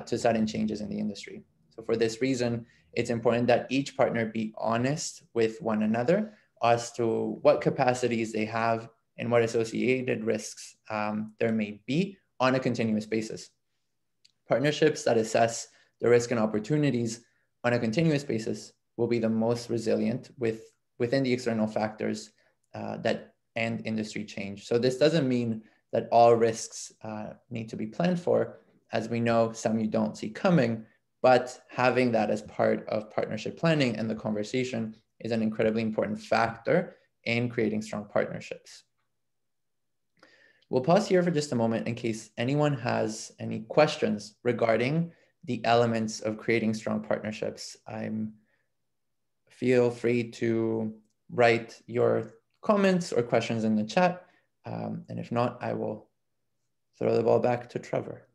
to sudden changes in the industry. So for this reason, it's important that each partner be honest with one another as to what capacities they have and what associated risks there may be on a continuous basis. Partnerships that assess the risk and opportunities on a continuous basis will be the most resilient within the external factors and industry change. So this doesn't mean that all risks need to be planned for. As we know, some you don't see coming, but having that as part of partnership planning and the conversation is an incredibly important factor in creating strong partnerships. We'll pause here for just a moment in case anyone has any questions regarding the elements of creating strong partnerships. Feel free to write your comments or questions in the chat. And if not, I will throw the ball back to Trevor.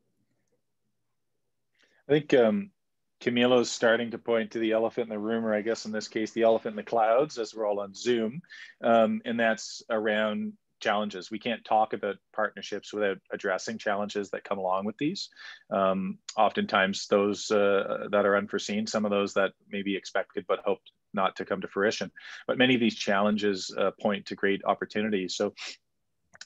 I think Camilo's starting to point to the elephant in the room, or I guess in this case, the elephant in the clouds, as we're all on Zoom. And that's around challenges. We can't talk about partnerships without addressing challenges that come along with these. Oftentimes those that are unforeseen, some of those that may be expected but hoped not to come to fruition. But many of these challenges point to great opportunities. So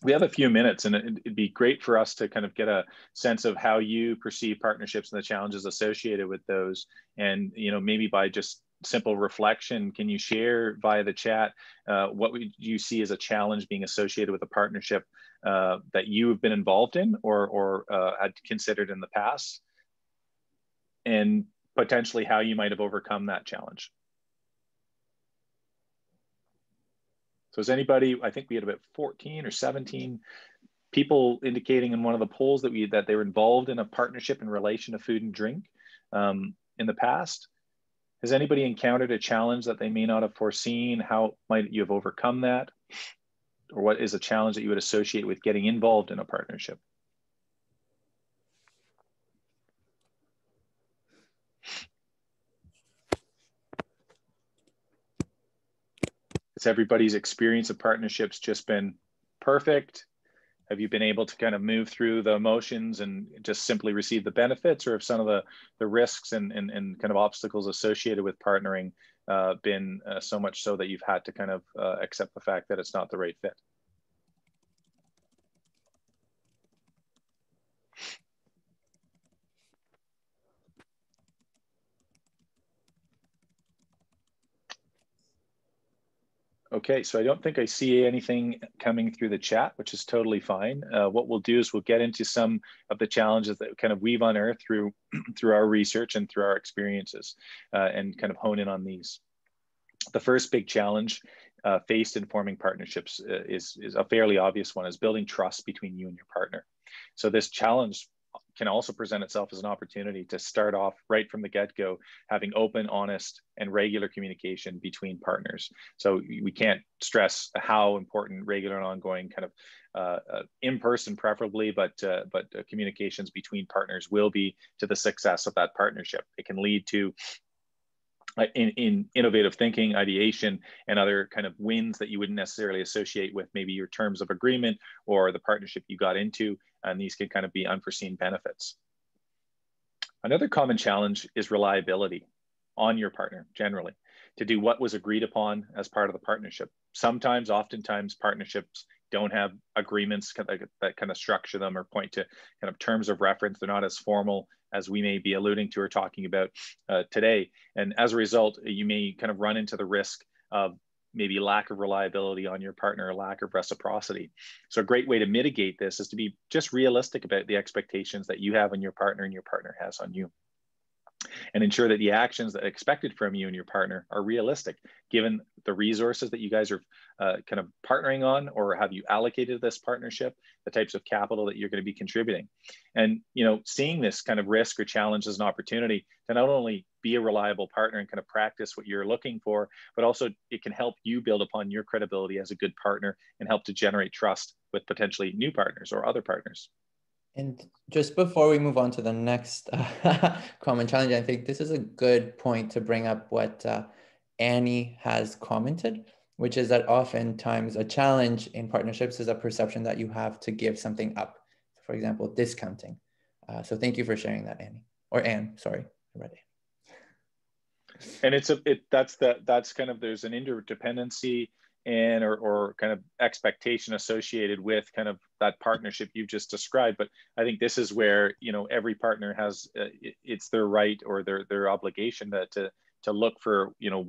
we have a few minutes, and it'd be great for us to kind of get a sense of how you perceive partnerships and the challenges associated with those. And, you know, maybe by just simple reflection, can you share via the chat what would you see as a challenge being associated with a partnership that you have been involved in or had considered in the past, and potentially how you might have overcome that challenge? So is anybody, I think we had about 14 or 17 people indicating in one of the polls that they were involved in a partnership in relation to food and drink in the past. Has anybody encountered a challenge that they may not have foreseen? How might you have overcome that? Or what is a challenge that you would associate with getting involved in a partnership? Has everybody's experience of partnerships just been perfect? Have you been able to kind of move through the emotions and just simply receive the benefits, or have some of the risks and kind of obstacles associated with partnering been so much so that you've had to kind of accept the fact that it's not the right fit? Okay, so I don't think I see anything coming through the chat, which is totally fine. What we'll do is we'll get into some of the challenges that kind of we've unearthed through our research and through our experiences, and kind of hone in on these. The first big challenge faced in forming partnerships is a fairly obvious one, is building trust between you and your partner. So this challenge can also present itself as an opportunity to start off right from the get-go, having open, honest, and regular communication between partners. So we can't stress how important regular and ongoing kind of in-person preferably, but communications between partners will be to the success of that partnership. It can lead to in innovative thinking, ideation, and other kind of wins that you wouldn't necessarily associate with maybe your terms of agreement or the partnership you got into, and these can kind of be unforeseen benefits. Another common challenge is reliability on your partner generally, to do what was agreed upon as part of the partnership. Sometimes, oftentimes, partnerships don't have agreements that kind of structure them or point to kind of terms of reference. They're not as formal as we may be alluding to or talking about today. And as a result, you may kind of run into the risk of maybe lack of reliability on your partner or lack of reciprocity. So a great way to mitigate this is to be just realistic about the expectations that you have on your partner and your partner has on you, and ensure that the actions that are expected from you and your partner are realistic, given the resources that you guys are kind of partnering on, or have you allocated this partnership, the types of capital that you're going to be contributing. And, you know, seeing this kind of risk or challenge as an opportunity to not only be a reliable partner and kind of practice what you're looking for, but also it can help you build upon your credibility as a good partner and help to generate trust with potentially new partners or other partners. And just before we move on to the next common challenge, I think this is a good point to bring up what Annie has commented, which is that oftentimes a challenge in partnerships is a perception that you have to give something up. For example, discounting. So thank you for sharing that, Annie, or Anne, sorry, I read it. And that's kind of, there's an interdependency and or kind of expectation associated with kind of that partnership you've just described. But I think this is where, you know, every partner has it's their right or their obligation to look for, you know,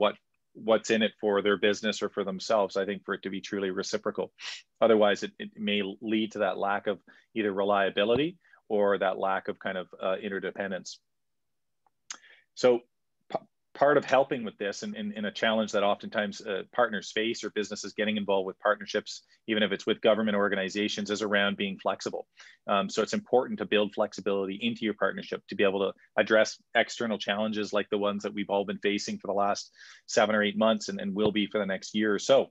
what's in it for their business or for themselves. I think for it to be truly reciprocal. Otherwise, it may lead to that lack of either reliability or that lack of kind of interdependence. So part of helping with this and a challenge that oftentimes partners face or businesses getting involved with partnerships, even if it's with government organizations, is around being flexible. So it's important to build flexibility into your partnership to be able to address external challenges like the ones that we've all been facing for the last 7 or 8 months and will be for the next year or so.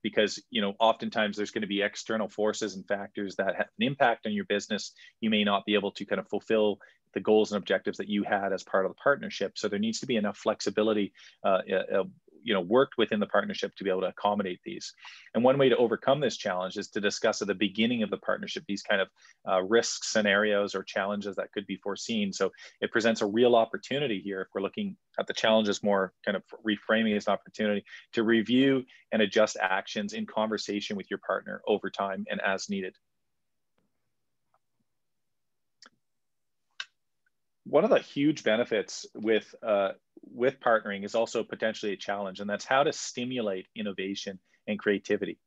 Because, you know, oftentimes there's going to be external forces and factors that have an impact on your business. You may not be able to kind of fulfill the goals and objectives that you had as part of the partnership. So there needs to be enough flexibility, you know, worked within the partnership to be able to accommodate these. And one way to overcome this challenge is to discuss at the beginning of the partnership these kind of risk scenarios or challenges that could be foreseen. So it presents a real opportunity here, if we're looking at the challenges more kind of reframing as an opportunity to review and adjust actions in conversation with your partner over time and as needed. One of the huge benefits with partnering is also potentially a challenge, and that's how to stimulate innovation and creativity.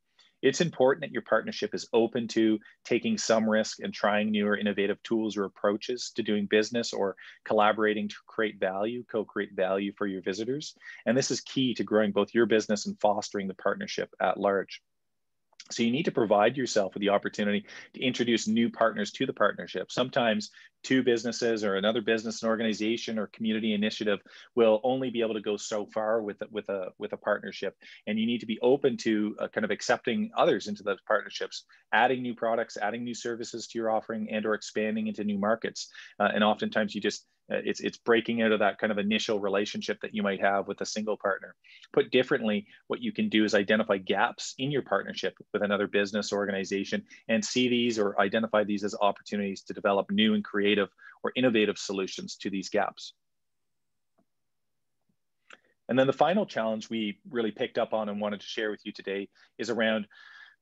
It's important that your partnership is open to taking some risk and trying newer innovative tools or approaches to doing business or collaborating to create value, co-create value for your visitors. And this is key to growing both your business and fostering the partnership at large. So you need to provide yourself with the opportunity to introduce new partners to the partnership, sometimes two businesses or another business, an organization or community initiative will only be able to go so far with a partnership. And you need to be open to kind of accepting others into those partnerships, adding new products, adding new services to your offering, and or expanding into new markets. And oftentimes you just, it's breaking out of that kind of initial relationship that you might have with a single partner. Put differently, what you can do is identify gaps in your partnership with another business organization and see these or identify these as opportunities to develop new and creative or innovative solutions to these gaps. And then the final challenge we really picked up on and wanted to share with you today is around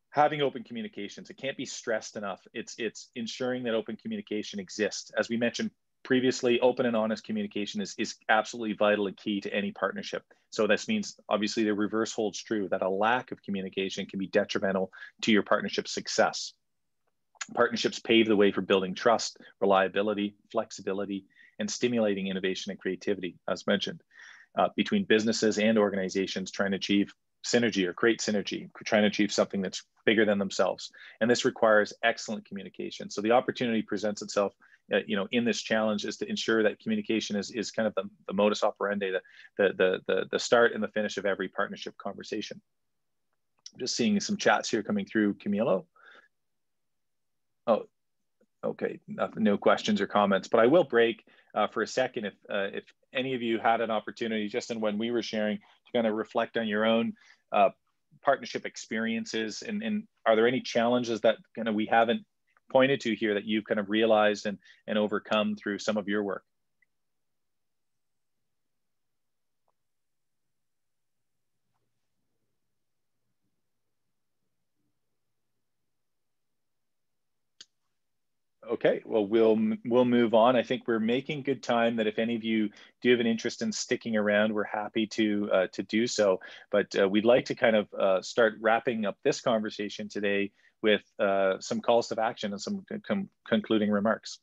having open communications. It can't be stressed enough. It's ensuring that open communication exists. As we mentioned previously, open and honest communication is absolutely vital and key to any partnership. So this means obviously the reverse holds true, that a lack of communication can be detrimental to your partnership's success. Partnerships pave the way for building trust, reliability, flexibility, and stimulating innovation and creativity, as mentioned, between businesses and organizations trying to achieve synergy or create synergy, trying to achieve something that's bigger than themselves. And this requires excellent communication. So the opportunity presents itself in this challenge is to ensure that communication is kind of the modus operandi, the start and the finish of every partnership conversation. I'm just seeing some chats here coming through, Camilo. Oh, okay, no questions or comments, but I will break for a second if any of you had an opportunity, just in when we were sharing, to kind of reflect on your own partnership experiences, and are there any challenges that kind of we haven't pointed to here that you've kind of realized and overcome through some of your work? Okay, well, we'll move on. I think we're making good time, that if any of you do have an interest in sticking around, we're happy to do so. But we'd like to kind of start wrapping up this conversation today with some calls to action and some concluding remarks.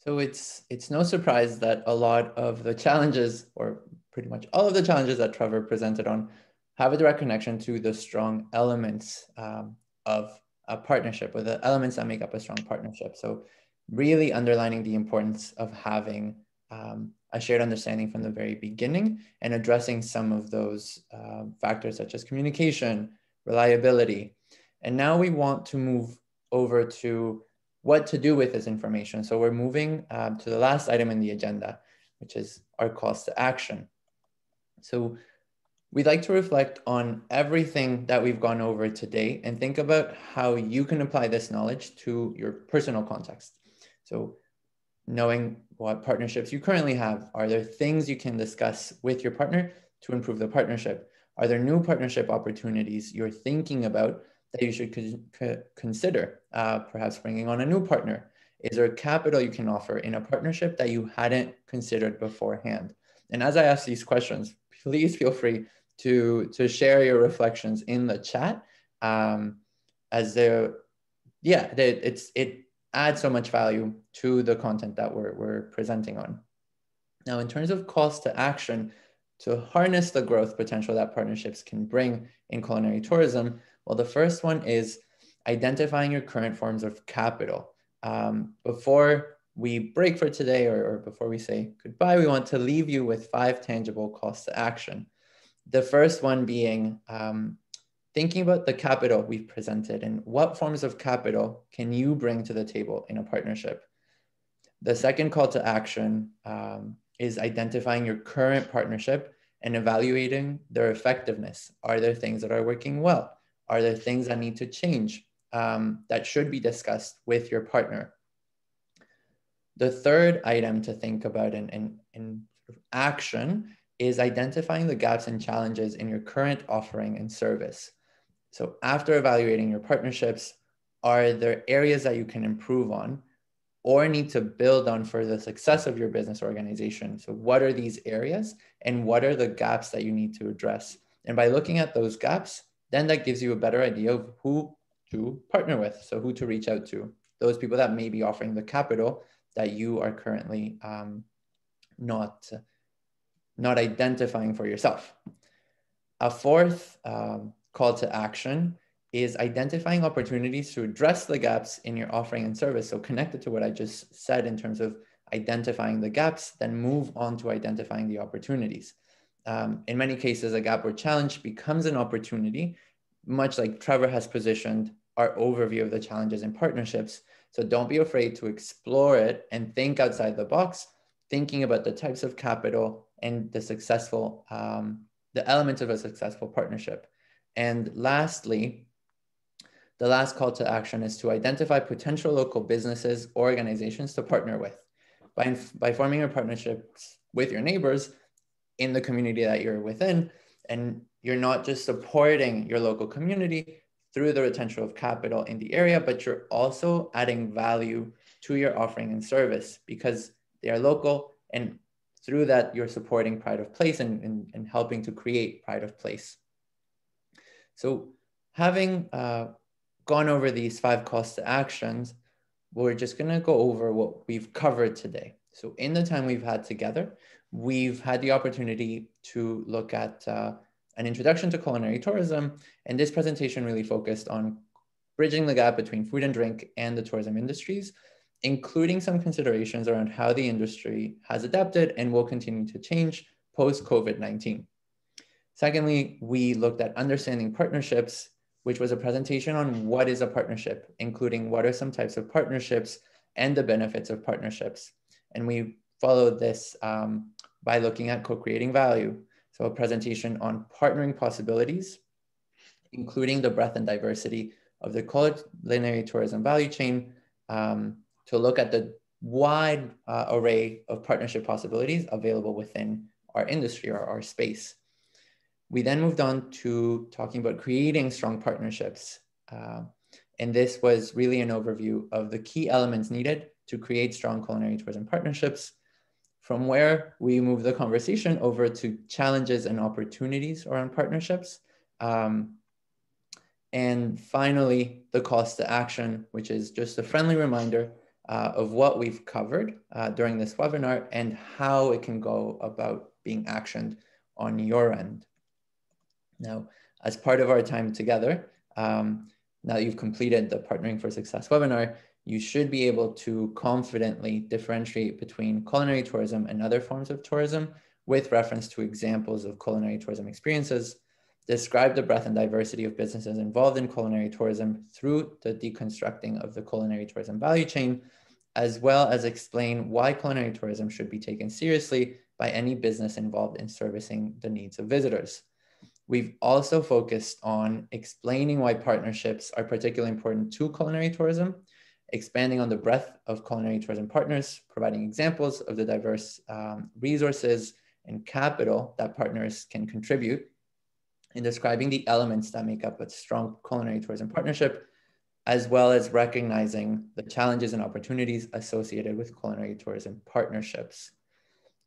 So it's no surprise that a lot of the challenges, or pretty much all of the challenges that Trevor presented on, have a direct connection to the strong elements of a partnership, with the elements that make up a strong partnership. So really underlining the importance of having a shared understanding from the very beginning, and addressing some of those factors such as communication, reliability. And now we want to move over to what to do with this information. So we're moving to the last item in the agenda, which is our calls to action. So we'd like to reflect on everything that we've gone over today and think about how you can apply this knowledge to your personal context. So knowing what partnerships you currently have, are there things you can discuss with your partner to improve the partnership? Are there new partnership opportunities you're thinking about that you should consider, perhaps bringing on a new partner? Is there capital you can offer in a partnership that you hadn't considered beforehand? And as I ask these questions, please feel free to share your reflections in the chat, as it adds so much value to the content that we're presenting on. Now, in terms of calls to action to harness the growth potential that partnerships can bring in culinary tourism, well, the first one is identifying your current forms of capital. Before we break for today, or before we say goodbye, we want to leave you with 5 tangible calls to action. The first one being thinking about the capital we've presented and what forms of capital can you bring to the table in a partnership. The second call to action is identifying your current partnership and evaluating their effectiveness. Are there things that are working well? Are there things that need to change that should be discussed with your partner? The third item to think about in action is identifying the gaps and challenges in your current offering and service. So after evaluating your partnerships, are there areas that you can improve on or need to build on for the success of your business organization? So what are these areas, and what are the gaps that you need to address? And by looking at those gaps, then that gives you a better idea of who to partner with. So who to reach out to, those people that may be offering the capital that you are currently not identifying for yourself. A fourth call to action is identifying opportunities to address the gaps in your offering and service. So connected to what I just said in terms of identifying the gaps, then move on to identifying the opportunities. In many cases, a gap or challenge becomes an opportunity, much like Trevor has positioned our overview of the challenges in partnerships. So don't be afraid to explore it and think outside the box, thinking about the types of capital and the successful, the elements of a successful partnership. And lastly, the last call to action is to identify potential local businesses or organizations to partner with. By forming your partnerships with your neighbors in the community that you're within, and you're not just supporting your local community through the retention of capital in the area, but you're also adding value to your offering and service because they are local, and through that, you're supporting pride of place and helping to create pride of place. So having gone over these 5 calls to actions, we're just gonna go over what we've covered today. So in the time we've had together, we've had the opportunity to look at an introduction to culinary tourism, and this presentation really focused on bridging the gap between food and drink and the tourism industries, including some considerations around how the industry has adapted and will continue to change post-COVID-19. Secondly, we looked at understanding partnerships, which was a presentation on what is a partnership, including what are some types of partnerships and the benefits of partnerships. And we followed this by looking at co-creating value. So a presentation on partnering possibilities, including the breadth and diversity of the culinary tourism value chain, to look at the wide array of partnership possibilities available within our industry or our space. We then moved on to talking about creating strong partnerships. And this was really an overview of the key elements needed to create strong culinary tourism partnerships, from where we move the conversation over to challenges and opportunities around partnerships. And finally, the calls to action, which is just a friendly reminder of what we've covered during this webinar and how it can go about being actioned on your end. Now, as part of our time together, now that you've completed the Partnering for Success webinar, you should be able to confidently differentiate between culinary tourism and other forms of tourism with reference to examples of culinary tourism experiences, describe the breadth and diversity of businesses involved in culinary tourism through the deconstructing of the culinary tourism value chain, as well as explain why culinary tourism should be taken seriously by any business involved in servicing the needs of visitors. We've also focused on explaining why partnerships are particularly important to culinary tourism, expanding on the breadth of culinary tourism partners, providing examples of the diverse resources and capital that partners can contribute, and describing the elements that make up a strong culinary tourism partnership, as well as recognizing the challenges and opportunities associated with culinary tourism partnerships.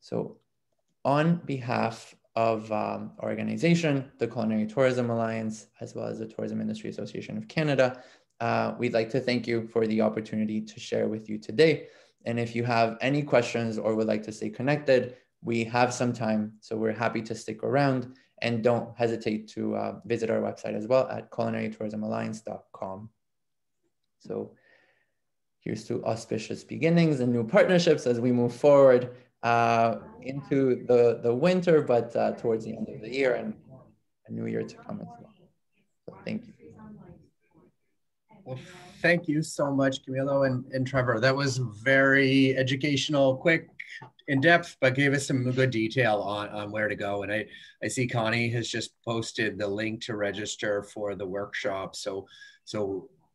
So on behalf of our organization, the Culinary Tourism Alliance, as well as the Tourism Industry Association of Canada, we'd like to thank you for the opportunity to share with you today. And if you have any questions or would like to stay connected, we have some time, so we're happy to stick around, and don't hesitate to visit our website as well at culinarytourismalliance.com. So here's to auspicious beginnings and new partnerships as we move forward into the winter, but towards the end of the year and a new year to come as well. So thank you. Well, thank you so much, Camilo and Trevor. That was very educational, quick, in-depth, but gave us some good detail on where to go. And I see Connie has just posted the link to register for the workshop. So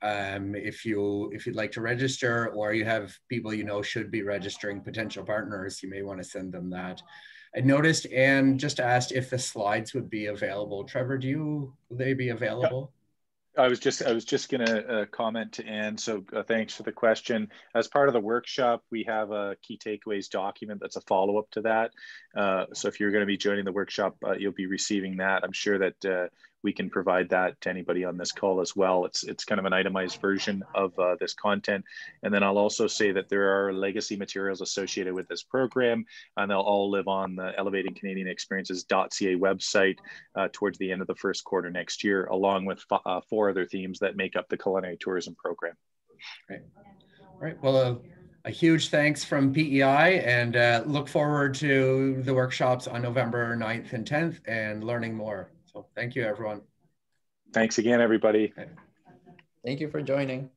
if you'd like to register, or you have people you know should be registering, potential partners, you may want to send them that. I noticed and just asked if the slides would be available. Trevor, will they be available? I was just going to comment to Anne. So thanks for the question. As part of the workshop, we have a key takeaways document that's a follow-up to that. So if you're going to be joining the workshop, you'll be receiving that. I'm sure that we can provide that to anybody on this call as well. It's kind of an itemized version of this content. And then I'll also say that there are legacy materials associated with this program, and they'll all live on the elevatingcanadianexperiences.ca website towards the end of the first quarter next year, along with 4 other themes that make up the culinary tourism program. Great. All right. Well, a huge thanks from PEI, and look forward to the workshops on November 9th and 10th and learning more. So thank you, everyone. Thanks again, everybody. Thank you for joining.